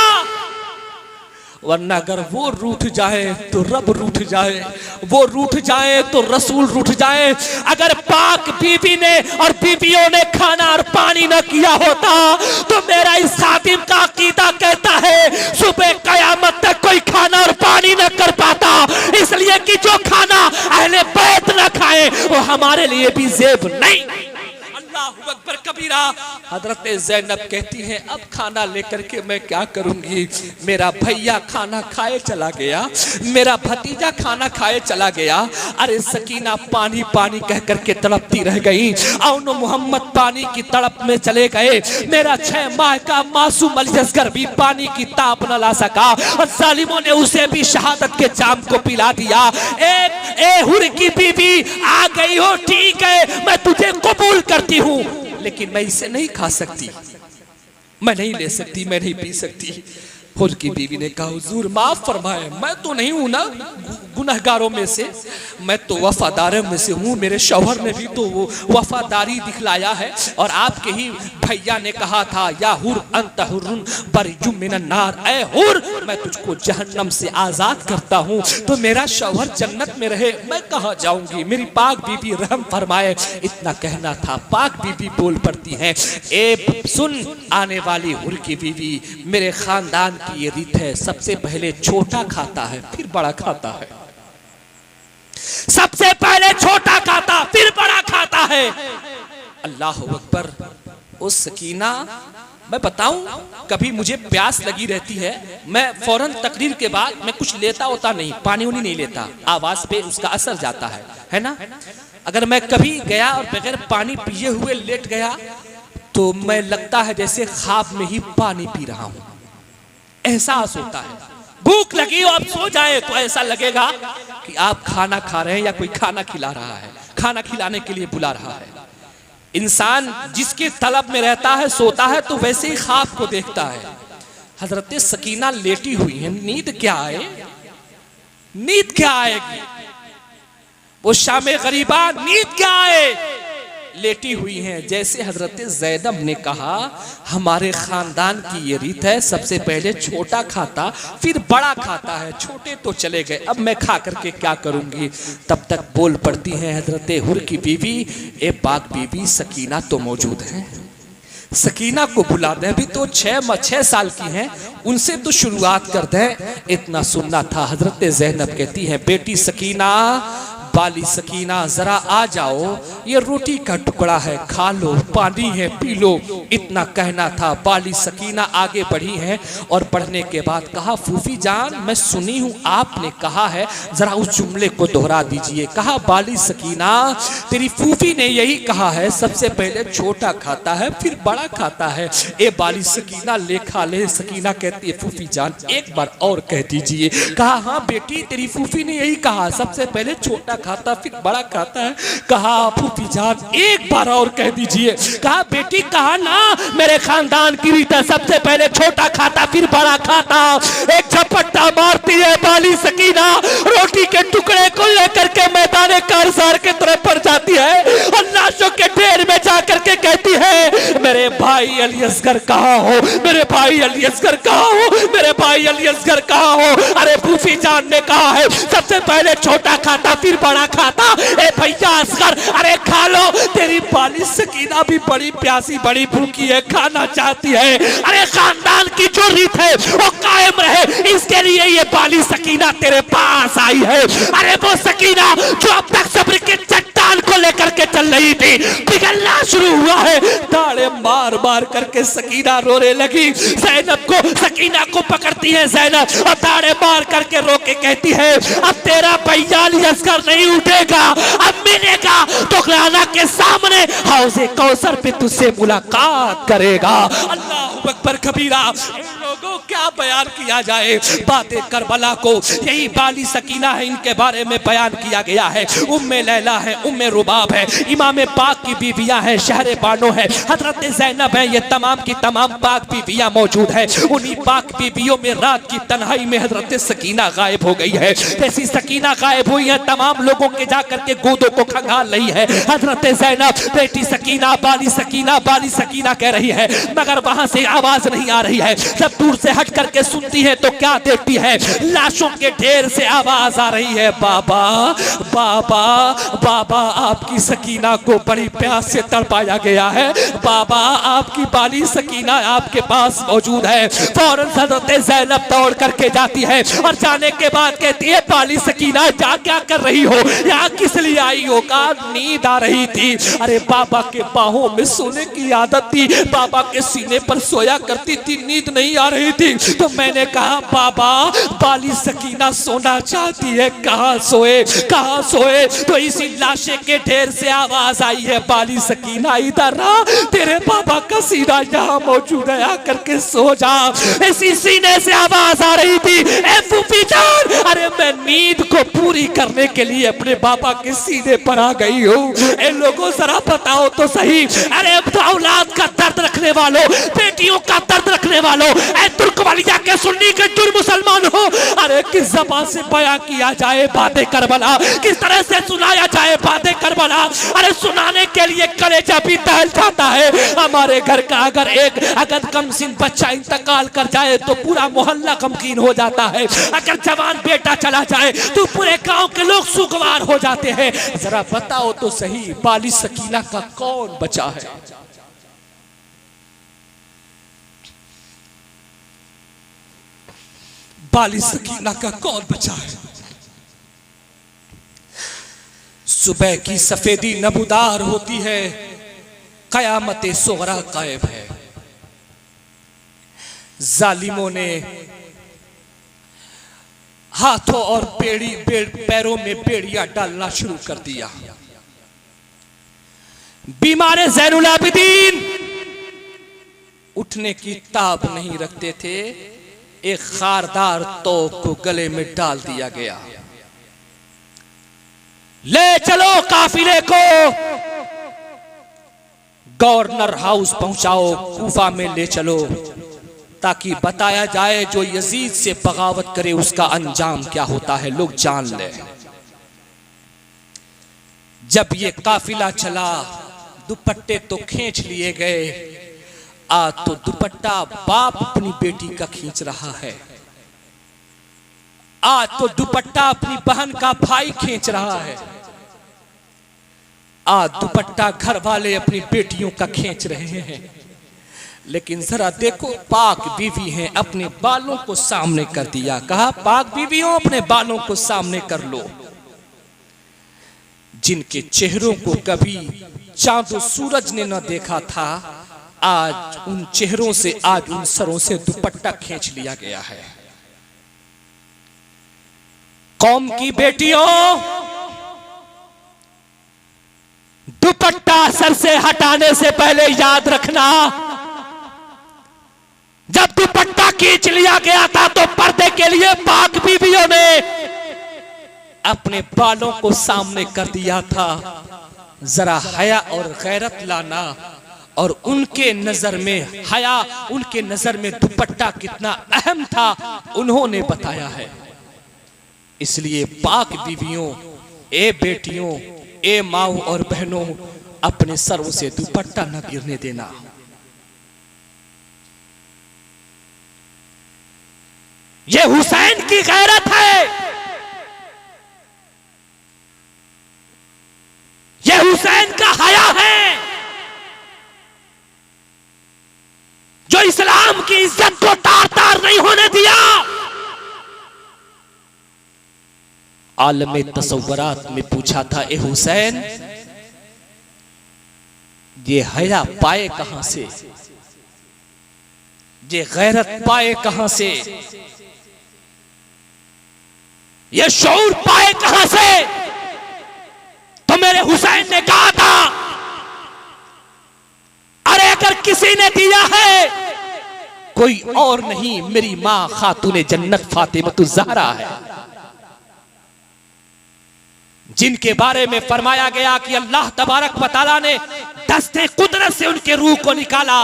वरना अगर वो रूठ जाए तो रब रूठ जाए, वो रूठ जाए तो रसूल रूठ जाए। अगर पाक बीबी ने और बीबियों ने खाना और पानी न किया होता तो मेरा इस खातिम का अकीदा कहता है सुबह कयामत तक कोई खाना और पानी न कर पाता, इसलिए कि जो खाना अहले बैत न खाए वो हमारे लिए भी जेब नहीं। अल्लाहु अकबर कबीरा। हजरत ज़ैनब कहती हैं, अब खाना लेकर के मैं क्या करूंगी, मेरा भैया खाना खाए चला गया, मेरा भतीजा खाना खाए चला गया। अरे सकीना पानी पानी कह करके तड़पती रह गई, औनो मोहम्मद पानी की तड़प में चले गए। मेरा 6 माह का मासूम अलीअसगर भी पानी की ताप न ला सका और जालिमों ने उसे भी शहादत के जाम को पिला दिया। ए हुर की बीबी आ गई हो, ठीक है, मैं तुझे कबूल करती हूँ, लेकिन मैं इसे नहीं खा सकती, मैं नहीं ले सकती, मैं नहीं पी सकती। हुर की बीवी ने कहा हुजूर माफ फरमाए, मैं तो नहीं हूं ना गुनहगारों में से, मैं तो वफादारों में से हूँ। मेरे शौहर ने भी तो वो वफादारी दिखलाया है। और आपके ही भैया ने कहा था या हुर अंत हुर्रुन बरिजुम मिनन नार, ऐ हुर मैं तुझको जहन्नम से आजाद करता हूँ तो मेरा शौहर जन्नत में रहे, मैं कहाँ जाऊंगी, मेरी पाक बीबी रहम फरमाए। इतना कहना था, पाक बीबी बोल पड़ती हैं, ए सुन आने वाली हुर की बीवी, मेरे खानदान की ये रीत है, सबसे पहले छोटा खाता है फिर बड़ा खाता है, सबसे पहले छोटा खाता फिर बड़ा खाता है। अल्लाह अकबर। उस सकीना, मैं बताऊं कभी मुझे प्यास लगी रहती है, मैं फौरन तकरीर के बाद मैं कुछ लेता होता नहीं, पानी उनी नहीं लेता, आवाज पे उसका असर जाता है ना। अगर मैं कभी गया और बगैर पानी पिए हुए लेट गया तो मैं लगता है जैसे ख्वाब में ही पानी पी रहा हूं, एहसास होता है। भूख लगी और आप सो जाए तो ऐसा लगेगा कि आप खाना खा रहे हैं या कोई खाना खिला रहा है, खाना खिलाने के लिए बुला रहा है। इंसान जिसके तलब में रहता है सोता है तो वैसे ही ख्वाब को देखता है। हजरत सकीना लेटी हुई है, नींद क्या आए, नींद क्या आएगी, वो शामे गरीबा नींद क्या आए, लेटी हुई हैं। जैसे हजरत ज़ैनब ने कहा हमारे खानदान की ये रीत है, सबसे पहले छोटा खाता फिर बड़ा खाता है, छोटे तो चले गए, अब मैं खा करके क्या करूंगी। तब तक बोल पड़ती हैं हजरत हुर की बीवी, ए पाक बीबी सकीना तो मौजूद है, सकीना को बुला दें, अभी तो 6 साल की हैं, उनसे तो शुरुआत कर दें। इतना सुनना था। हजरत ज़ैनब कहती है, बेटी सकीना, बाली सकीना जरा आ जाओ, ये रोटी का टुकड़ा है, खा लो, पानी है पी लो, इतना कहना था। बाली सकीना आगे बढ़ी हैं और बढ़ने के बाद कहा, फूफी जान मैं सुनी हूँ आपने कहा है, जरा उस जुमले को दोहरा दीजिए। कहा, बाली सकीना तेरी फूफी ने यही कहा है, सबसे पहले छोटा खाता है फिर बड़ा खाता है। ए बाली सकीना ले खा ले। सकीना कहती है, फूफी जान एक बार और कह दीजिए। कहा, हाँ बेटी तेरी फूफी ने यही कहा, सबसे पहले छोटा खाता फिर बड़ा खाता है। कहा, फूफी जान एक बार और कह दीजिए। कहा, बेटी कहा ना मेरे खानदान की रीत है, सबसे पहले छोटा खाता फिर बड़ा खाता। एक झपट्टा मारती है बाली सकीना, रोटी के टुकड़े को लेकर के मैदान कारसार के तरफ पर जाती है और लाशों के ढेर में जाकर के कहती है, मेरे भाई अली असगर कहाँ हो, मेरे भाई अली असगर कहाँ हो, मेरे भाई अली असगर कहाँ हो। अरे फूफी जान ने कहा है सबसे पहले छोटा खाता फिर बड़ा खाता। ए भैया असगर, अरे खा लो, तेरी बाली सकीना भी बड़ी प्यासी बड़ी भूखी है, खाना चाहती है। अरे खानदान की जो रीत है वो कायम रहे, इसके लिए ये बाली सकीना तेरे पास आई है। अरे वो सकीना जो अब तक सब्र के चट्टान को लेकर के चल रही थी, पिघलना शुरू हुआ है। ताड़े मार मार करके सकीना रोने लगी। ज़ैनब को, सकीना को पकड़ती है ज़ैनब और ताड़े मार करके रो के कहती है, अब तेरा भैया अली असगर नहीं उठेगा, अब मिलेगा तो राना के सामने हौज़े कौसर पे तुझसे मुलाकात करेगा। अल्लाह अकबर कबीरा। लोगों क्या बयान किया जाए बातें करबला को, यही बाली सकीना है, इनके बारे में बयान किया गया है। उम्मे लैला है, उम्मे रुबाब है, इमाम पाक की बीवियां हैं, शहर बानो है, हजरत ज़ैनब है, ये तमाम की तमाम पाक बीवियां मौजूद है। उन्हीं पाक बीवियों में रात की तन्हाई में हजरत सकीना गायब हो गई है। जैसी सकीना गायब हुई है तमाम लोगों के जाकर के गोदों को खंगाल रही है। हजरत ज़ैनब बेटी सकीना बाली सकीना बाली सकीना कह रही है, मगर वहां से आवाज नहीं आ रही है। जब दूर से हट करके सुनती है तो क्या देखती है, लाशों के ढेर से आवाज आ रही है, बाबा बाबा बाबा आपकी सकीना को बड़ी प्यास से तड़पाया गया है, बाबा आपकी बाली सकीना आपके पास मौजूद है। फौरन हज़रत ज़ैनब दौड़ करके जाती है और जाने के बाद कहती है, बाली सकीना जा क्या कर रही हो, यहाँ किस लिए आई हो। कहा, नींद आ रही थी। अरे बाबा के बाहों में सोने की आदत थी, बाबा के सीने पर सोया करती थी, नींद नहीं आ रही थी, तो मैंने कहा बाबा बाली सकीना सोना चाहती है, कहाँ सोए कहाँ सोए। तो इसी लाशे के ढेर से आवाज आई है, बाली सकीना इधर ना, तेरे बाबा का सीना यहाँ मौजूद है, आकर के सो जा। इसी सीने से आवाज आ रही थी, ए फूफी जान, अरे मैं नींद को पूरी करने के लिए अपने बाबा के सीने पर आ गई हूँ। ए लोगों जरा बताओ तो सही, अरे औलाद का दर्द रखने वालों, बेटियों का दर्द रखने वालों, ऐ तुर्क वालिया के सुन्नी के जुर्म मुसलमान हो, अरे किस ज़बान से बयां किया जाए बातें करबला, किस तरह से सुनाया जाए बातें करबला। अरे सुनाने के लिए कलेजा भी दहल जाता है। हमारे घर का अगर कमसिन बच्चा इंतकाल कर जाए तो पूरा मोहल्ला गमगीन हो जाता है। अगर जवान बेटा चला जाए तो पूरे गांव के लोग सुगवार हो जाते हैं। जरा बताओ तो सही, बाली सकीना का कौन बचा है? बाली सकीना का कौन बचा है? सुबह की सफेदी नबूदार होती है, कयामत सोगरा कायब है। जालिमों ने हाथों और पैरों में बेड़ियां डालना शुरू कर दिया। बीमार ज़ैनुल आबिदीन उठने की ताब नहीं रखते थे, एक खारदार तोप को गले में डाल दिया गया। ले चलो काफिले को, गवर्नर हाउस पहुंचाओ, कूफा में ले चलो, ताकि बताया जाए जो यजीद से बगावत करे उसका अंजाम क्या होता है, लोग जान ले। जब ये काफिला चला, दुपट्टे तो खींच लिए गए, आज तो दुपट्टा बाप अपनी बेटी का खींच रहा है, आज तो दुपट्टा अपनी बहन का भाई खींच रहा है, आज दुपट्टा घर वाले अपनी बेटियों का खींच रहे हैं। लेकिन जरा देखो, पाक बीवी हैं, अपने बालों को सामने कर दिया, कहा पाक बीवियों अपने बालों को सामने कर लो। जिनके चेहरों को कभी चांद और सूरज ने न देखा था, आज उन चेहरों से, आज उन सरों से दुपट्टा खींच लिया गया है। कौम की बेटियों, दुपट्टा सर से हटाने से पहले याद रखना, जब दुपट्टा खींच लिया गया था तो पर्दे के लिए पाक बीवियों ने अपने बालों को सामने कर दिया था। जरा हया और गैरत लाना, और उनके नजर में हया, उनके नजर में दुपट्टा कितना अहम था उन्होंने बताया है। इसलिए पाक बीवियों, ए बेटियों, ए माओ और बहनों, अपने सरों से दुपट्टा न गिरने देना। ये हुसैन की गैरत है, ये हुसैन का हया है, जो इस्लाम की इज्जत को तार तार नहीं होने दिया। आलम तसव्वुरात में पूछा था, ए हुसैन ये हया पाए कहां से, ये गैरत पाए कहां से, ये शऊर पाए कहां से? तो मेरे हुसैन ने कहा था, अरे अगर किसी ने दिया है कोई और नहीं, मेरी मां खातूने जन्नत फातिमा ज़हरा है, जिनके बारे में फरमाया गया कि अल्लाह तबारक व तआला ने दस्ते कुदरत से उनके रूह को निकाला,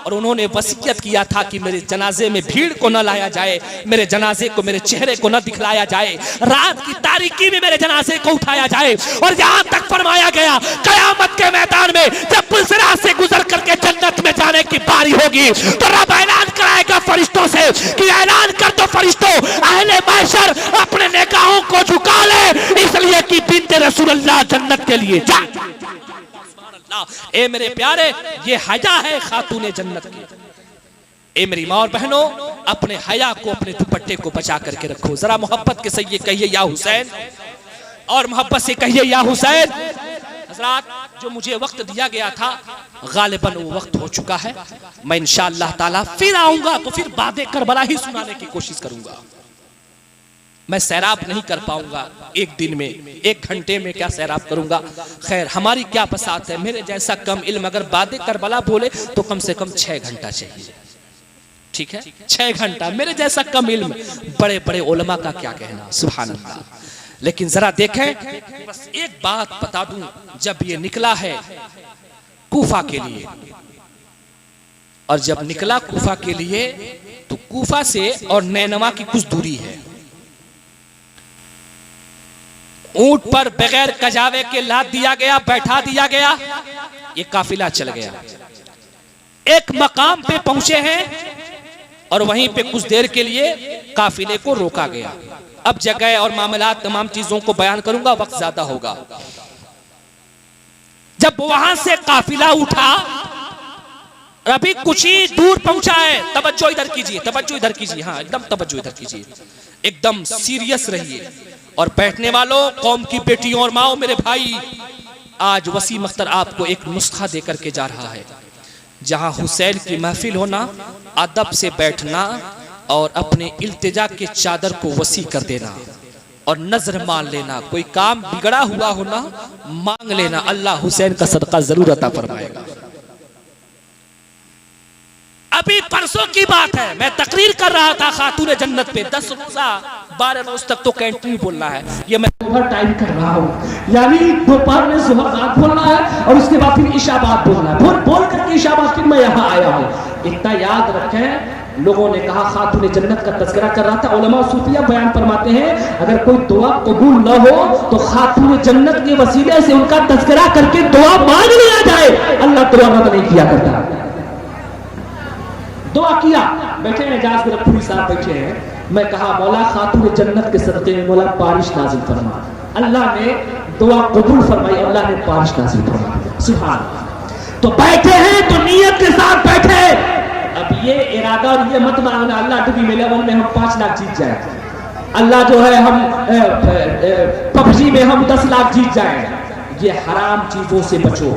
और उन्होंने वसीयत किया था कि मेरे जनाजे में भीड़ को न लाया जाए, मेरे जनाजे को, मेरे चेहरे को न दिखलाया जाए, रात की तारीकी में मेरे जनाजे को उठाया जाए। और यहां तक फरमाया गया, कयामत के मैदान में जब पुलसिरात से गुजर करके जन्नत में जाने की बारी होगी तो रब ऐलान कराएगा फरिश्तों से कि ऐलान कर दो फरिश्तों, अहले महशर अपने निगाहों को झुका ले, इसलिए कि बिन्ते रसूलुल्लाह जन्नत के लिए जा। ए मेरे प्यारे, ये हया है खातूने जन्नत की। ए मेरी माँ और बहनों, अपने हया को, अपने दुपट्टे को बचा करके रखो। जरा मोहब्बत के साथ ये कहिए या हुसैन, और मोहब्बत से कहिए या हुसैन। हज़रात, जो मुझे वक्त दिया गया था गालिबन वो वक्त हो चुका है। मैं इंशाअल्लाह ताला फिर आऊंगा तो फिर बातें करबला ही सुनाने की कोशिश करूंगा। मैं सैराब नहीं कर पाऊंगा एक दिन में, एक घंटे में क्या सैराब करूंगा। खैर, हमारी क्या बसात है, मेरे जैसा कम इल्म अगर बातें करबला बोले तो कम से कम 6 घंटा चाहिए, ठीक है, 6 घंटा। मेरे जैसा कम इल्म, बड़े बड़े उलमा का क्या कहना, सुभान अल्लाह। लेकिन जरा देखें, बस एक बात बता दूं, जब ये निकला है कूफा के लिए और जब निकला कूफा के लिए तो कूफा से और नैनवा की कुछ दूरी है। ऊंट पर बगैर कजावे के लाद दिया गया, बैठा दिया गया, ये काफिला चल गया। एक मकाम पे पहुंचे हैं और वहीं पे कुछ देर के लिए काफिले को रोका गया। अब जगह और मामलात तमाम चीजों को बयान करूंगा, वक्त ज्यादा होगा। जब वहां से काफिला उठा, अभी कुछ ही दूर पहुंचा है, तवज्जो इधर कीजिए, तवज्जो इधर कीजिए, हाँ एकदम तवज्जो इधर कीजिए, एकदम सीरियस रहिए। और बैठने वालों, कौम की बेटियों और माओ, मेरे भाई, आज वसीम अख्तर आपको एक नुस्खा देकर के जा रहा है। जहां हुसैन की महफिल होना, अदब से बैठना और अपने इल्तिजा के चादर को वसी कर देना और नजर मान लेना। कोई काम बिगड़ा हुआ होना, मांग लेना, अल्लाह हुसैन का सदका जरूर अता फरमाएगा। अभी परसों की बात है, मैं तकरीर कर रहा था खातून जन्नत पे। 10 रोजा 12 रोज तक तो कैंटीन बोलना है, ये मैं ओवर टाइम कर रहा हूँ। यानी दोपहर में सुबह बात बोलना है और उसके बाद फिर इशा बात बोलना है। बोल करके इशा बात फिर मैं यहाँ आया हूँ। इतना याद रखें, लोगों ने कहा खातून जन्नत का तज़किरा कर रहा था। उलमा सूफिया बयान फरमाते हैं, अगर कोई दुआ कबूल न हो तो खातून जन्नत के वसीले से उनका तज़किरा करके दुआ मांग लिया जाए। अल्लाह दुआ रद्द नहीं किया करता। दुआ किया, बैठे हैं जाज रखूरी साहब बैठे हैं। मैं कहा मौला खातून जन्नत के सदक़े में मौला बारिश नाज़िल फरमा। अल्लाह ने दुआ कबूल फरमाई, अल्लाह ने बारिश नाज़िल फरमाई। सुभान अल्लाह। तो बैठे हैं तो नियत के साथ बैठे। अब ये इरादा और ये मत मांगना अल्लाह डुबी में लेवल में हम 5 लाख जीत जाए, अल्लाह जो है हम पबजी में हम 10 लाख जीत जाए। ये हराम चीजों से बचो,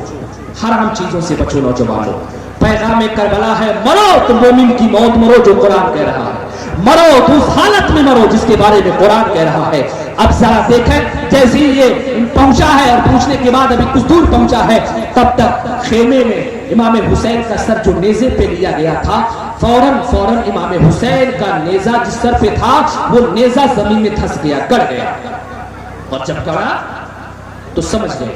हराम चीजों से बचो नौजवानों। पैगाम करबला है, मरो तो मोमिन की मौत मरो, जो कुरान कह रहा है। मरो तो उस हालत में मरो जिसके बारे में कुरान कह रहा है। अब जरा देखें, जैसे ही ये पहुंचा है और पहुंचने के बाद अभी कुछ दूर पहुंचा है, तब तक खेमे में इमाम हुसैन का सर जो नेज़े पे लिया गया था, फौरन इमाम हुसैन का नेज़ा जिस सर पे था वो नेज़ा जमीन में धंस गया, गड़ गया। और जब गड़ा तो समझ गए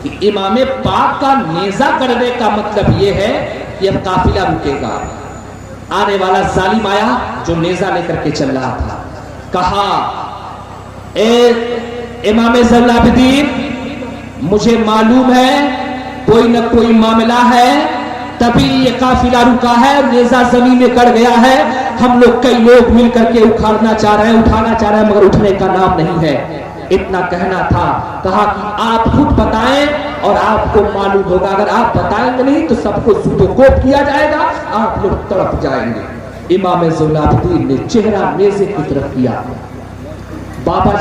कि इमाम पाक का नेज़ा गड़ने का मतलब ये है कि अब काफिला रुकेगा। आने वाला जालिम आया जो नेज़ा लेकर के चल रहा था। कहा, ए इमाम ज़ैनुल आबिदीन, मुझे मालूम है कोई न कोई मामला है, तभी ये काफिला रुका है, नेज़ा जमीन में गड़ गया है। हम लोग कई लोग मिल करके उखाड़ना चाह रहे हैं, उठाना चाह रहे हैं, मगर उठने का नाम नहीं है। इतना कहना था। कहा कि आप खुद बताएं और आपको मालूम होगा, अगर आप बताएंगे नहीं तो सबको सुदोकोप किया जाएगा, आप लोग तड़प जाएंगे। इमाम ज़ैनुल आबिदीन ने चेहरा नेज़े की तरफ किया। बाबा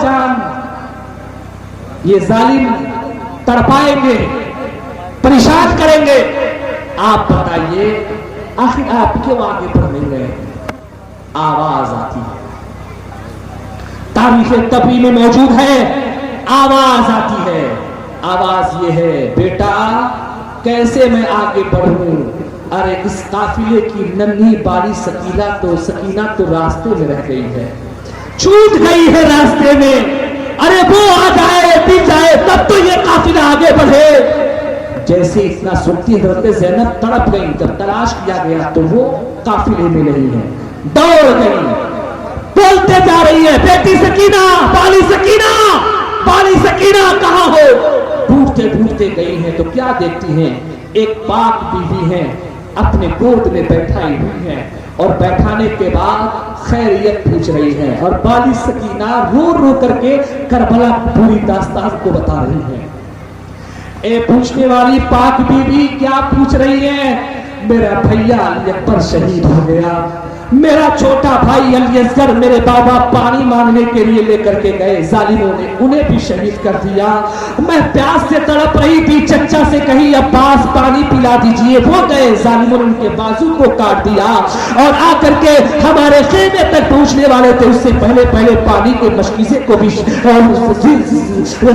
जान, ये जालिम तड़पाएंगे, परेशान करेंगे, आप बताइए आखिर आप क्यों आगे बढ़ नहीं रहे। आवाज आती है, तारीख तबी में मौजूद है, आवाज आती है। आवाज ये है, बेटा कैसे मैं आगे बढ़ूं, अरे इस काफिले की नन्ही बारी सकीना तो रास्ते में रह गई है, छूट गई है रास्ते में। अरे वो आ जाए, पी जाए, तब तो ये काफिला आगे बढ़े। जैसे इतना सुनती हज़रत ज़ैनब तड़प गई। जब तलाश किया गया तो वो काफिले में नहीं है, दौड़ गई, बोलते जा रही है, बेटी सकीना, बाली सकीना, बाली सकीना कहाँ हो। ढूंढते ढूंढते गई हैं तो क्या देखती हैं, एक पाक बीवी है, अपने गोद में बैठाई हुई है और बैठाने के बाद खैरियत पूछ रही है। और बाली सकीना रो रो करके करबला पूरी दास्तान को बता रही है। ए पूछने वाली पाक बीबी क्या पूछ रही है, मेरा भैया अली अकबर शहीद हो गया, मेरा छोटा भाई अली असगर मेरे बाबा पानी मांगने के लिए लेकर के गए, जालिमों ने उन्हें भी शहीद कर दिया। मैं प्यास से तड़प रही थी, चचा से कही अब्बास पानी पिला दीजिए, वो गए, जालिमों ने उनके बाजू को काट दिया और आकर के हमारे खेमे तक पहुंचने वाले थे, उससे पहले पहले पानी के मशकीजे को भी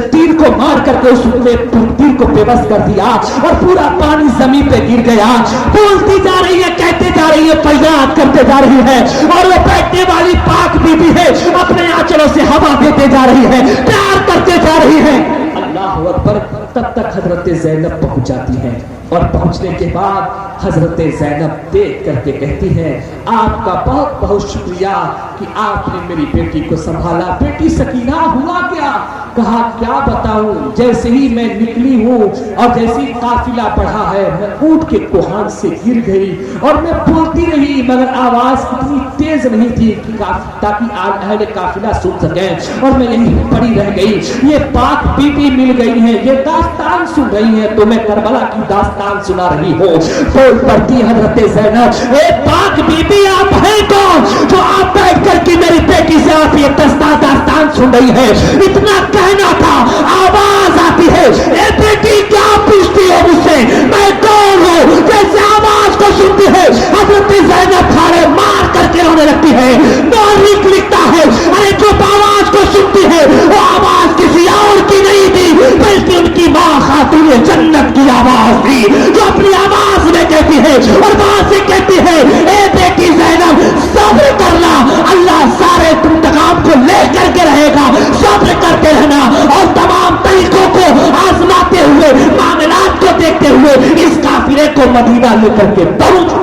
तीर को मार करके उसने तीर को बेबस कर दिया और पूरा पानी जमीन पे गिर गया। बोलती जा रही है, कहते जा रही है, फरियाद करते जा रही है और वो बैठने वाली पाक बीबी है, अपने आंचलों से हवा देते जा रही है, प्यार करते जा रही है। अल्लाह अकबर। तब तक हजरत ज़ैनब पहुंच जाती हैं और पहुंचने के बाद हजरत ज़ैनब देख करके कहती हैं, आपका बहुत बहुत शुक्रिया कि आपने मेरी बेटी को संभाला। बेटी सकीना हुआ क्या? कहा क्या बताऊं, जैसे ही मैं निकली हूँ और जैसे ही काफिला बढ़ा है मैं ऊंट के कोहान से गिर गई और मैं बोलती रही मगर आवाज इतनी तेज नहीं थी कि ताकि अहले काफिला सुन सके और मैं यहीं पड़ी रह गई। ये पाक बीबी मिल गई है, ये दास्तान सुन रही है, तो मैं करबला की दास्तान सुना रही हूँ। बोल पड़ती हजरत ज़ैनब, ए पाक बीबी आप हैं कौन जो आप बैठ करके मेरी बेटी से आप ये दास्तान सुन रही है? इतना कहना था, आवाज आती है, ए बेटी क्या पूछती हो मुझसे, मैं कौन हूँ? जैसे आवाज को सुनती है हजरत ज़ैनब फाड़े मार करके रोने लगती है। मौलिक लिखता है, अरे जो आवाज को सुनती है वो आवाज किसी और की नहीं थी बल्कि उनकी माँ खातून जन्नत की आवाज थी, जो अपनी आवाज में कहती है और वहां से कहती है, ए बेटी ज़ैनब सब्र करना, अल्लाह सारे इंतकाम को लेकर के रहेगा, सब्र करते रहना और तमाम तरीकों को आजमाते हुए मामलात को देखते हुए इस काफिले को मदीना लेकर के पहुंच।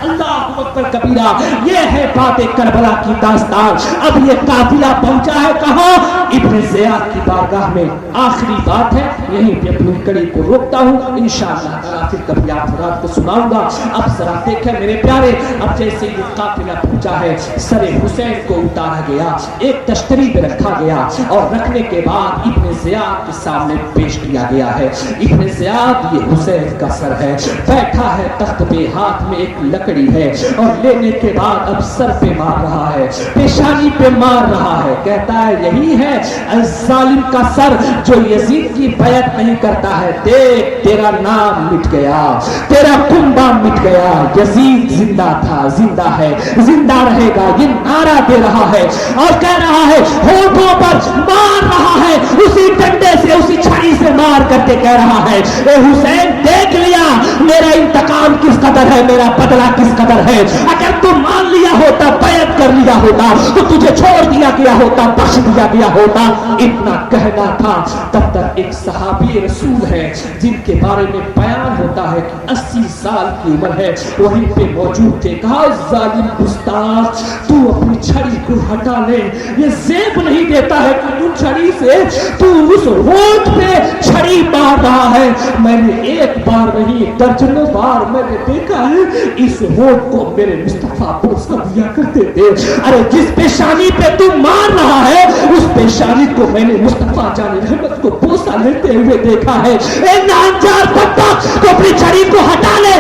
अल्लाह अकबर कबीरा। ये है बातें करबला की दास्तान। अब ये काफिला पहुंचा है कहां? इब्न ज़ियाद की बारगाह में। आखिरी बात है, यहीं पे अपनी कड़ी को रोकता हूं, इंशाअल्लाह ताला फिर कभी आप रात को सुनाऊंगा। अब जरा देखें मेरे प्यारे, अब जैसे ये काफिला पहुंचा है, सरे हुसैन को उतारा गया, एक तश्तरी में रखा गया और रखने के बाद इब्न ज़ियाद के सामने पेश किया गया है। इब्न ज़ियाद ये हुसैन का सर है, बैठा है तख्त पे, हाथ में एक लकड़ी है और लेने के बाद अब सर पे मार रहा है, पेशानी पे मार रहा है, कहता है यही है जालिम का सर जो यजीद की बैत नहीं करता है। देख तेरा नाम मिट गया, तेरा कुंबा मिट गया, यजीद जिंदा था, जिंदा है, जिंदा रहेगा, ये नारा दे रहा है और कह रहा है, होठों पर मार रहा है, उसी डंडे से उसी छड़ी से मार करके कह रहा है, ए हुसैन देख लिया मेरा इंतकाम किस कदर है, मेरा बदला किस कदर है। अगर तू मान लिया होता, बैत कर लिया होता, तो तुझे छोड़ दिया गया होता, बख्श दिया गया होता। इतना कहना था। तब तक एक सहाबी रसूल है जिनके बारे में बयान होता है कि 80 साल की उम्र है, वहीं पे मौजूद थे। कहा जालिम गुस्ताख, तू अपनी छड़ी को हटा ले, ये जेब नहीं देता है कि तू छड़ी से तू उस होठ पे छड़ी मार रहा है। मैंने एक बार नहीं दर्जनों बार मैंने देखा है, इस होठ को मेरे मुस्तफा पोस कर दिया करते थे। अरे जिस पेशानी पे तू मार रहा है उस पेशानी को मैंने मुस्तफा जाने रहमत को पोसा लेते हुए देखा है। ए नामजार पत्ता तो अपनी छड़ी को हटा ले।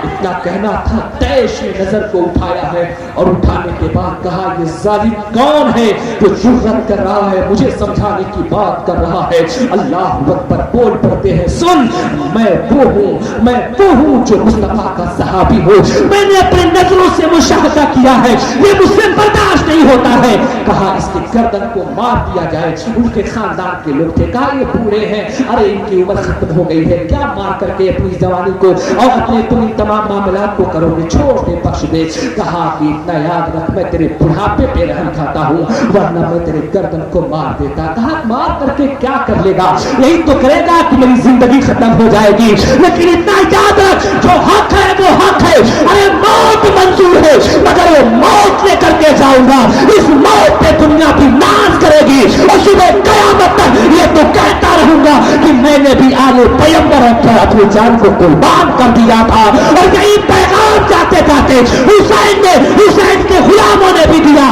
इतना कहना था, तैश ने नजर को उठाया है और उठाने के बाद कहा, ये जालिम कौन है जो जुर्रत कर रहा है, मुझे समझाने की बात कर रहा है। अल्लाह अकबर बोल पड़ते हैं, सुन मैं वो हूँ जो मुस्तफा का सहाबी हूँ, मैंने अपनी नजरों से मुशाहदा किया है, ये मुझसे बर्दाश्त नहीं होता है। कहा इसकी गर्दन को मार दिया जाए। उनके खानदान के लोग थे, कहा ये बूढ़े हैं, अरे इनकी उम्र खत्म हो गई है, क्या मार करके अपनी जवानी को और अपने तुम तमाम मामलात को करोगे, छोड़ दे, बख्श दे। कहा कि इतना याद रख, मैं तेरे बुढ़ापे पे रहम खाता हूँ, वरना मैं तेरे गर्दन को मार देता। कहा मार करके क्या कर लेगा, यही तो करेगा कि मेरी जिंदगी खत्म हो जाएगी, लेकिन इतना याद रख जो हक है वो हक है। अरे मौत मंजूर है मगर वो मौत लेकर के जाऊंगा, इस मौत पे दुनिया भी नाज करेगी और सुबह कयामत तक ये तो कहता रहूंगा कि मैंने भी आले पैगंबर पर अपनी जान को कुर्बान कर दिया था। और यही पैगाम जाते जाते हुसैन के गुलामों ने भी दिया।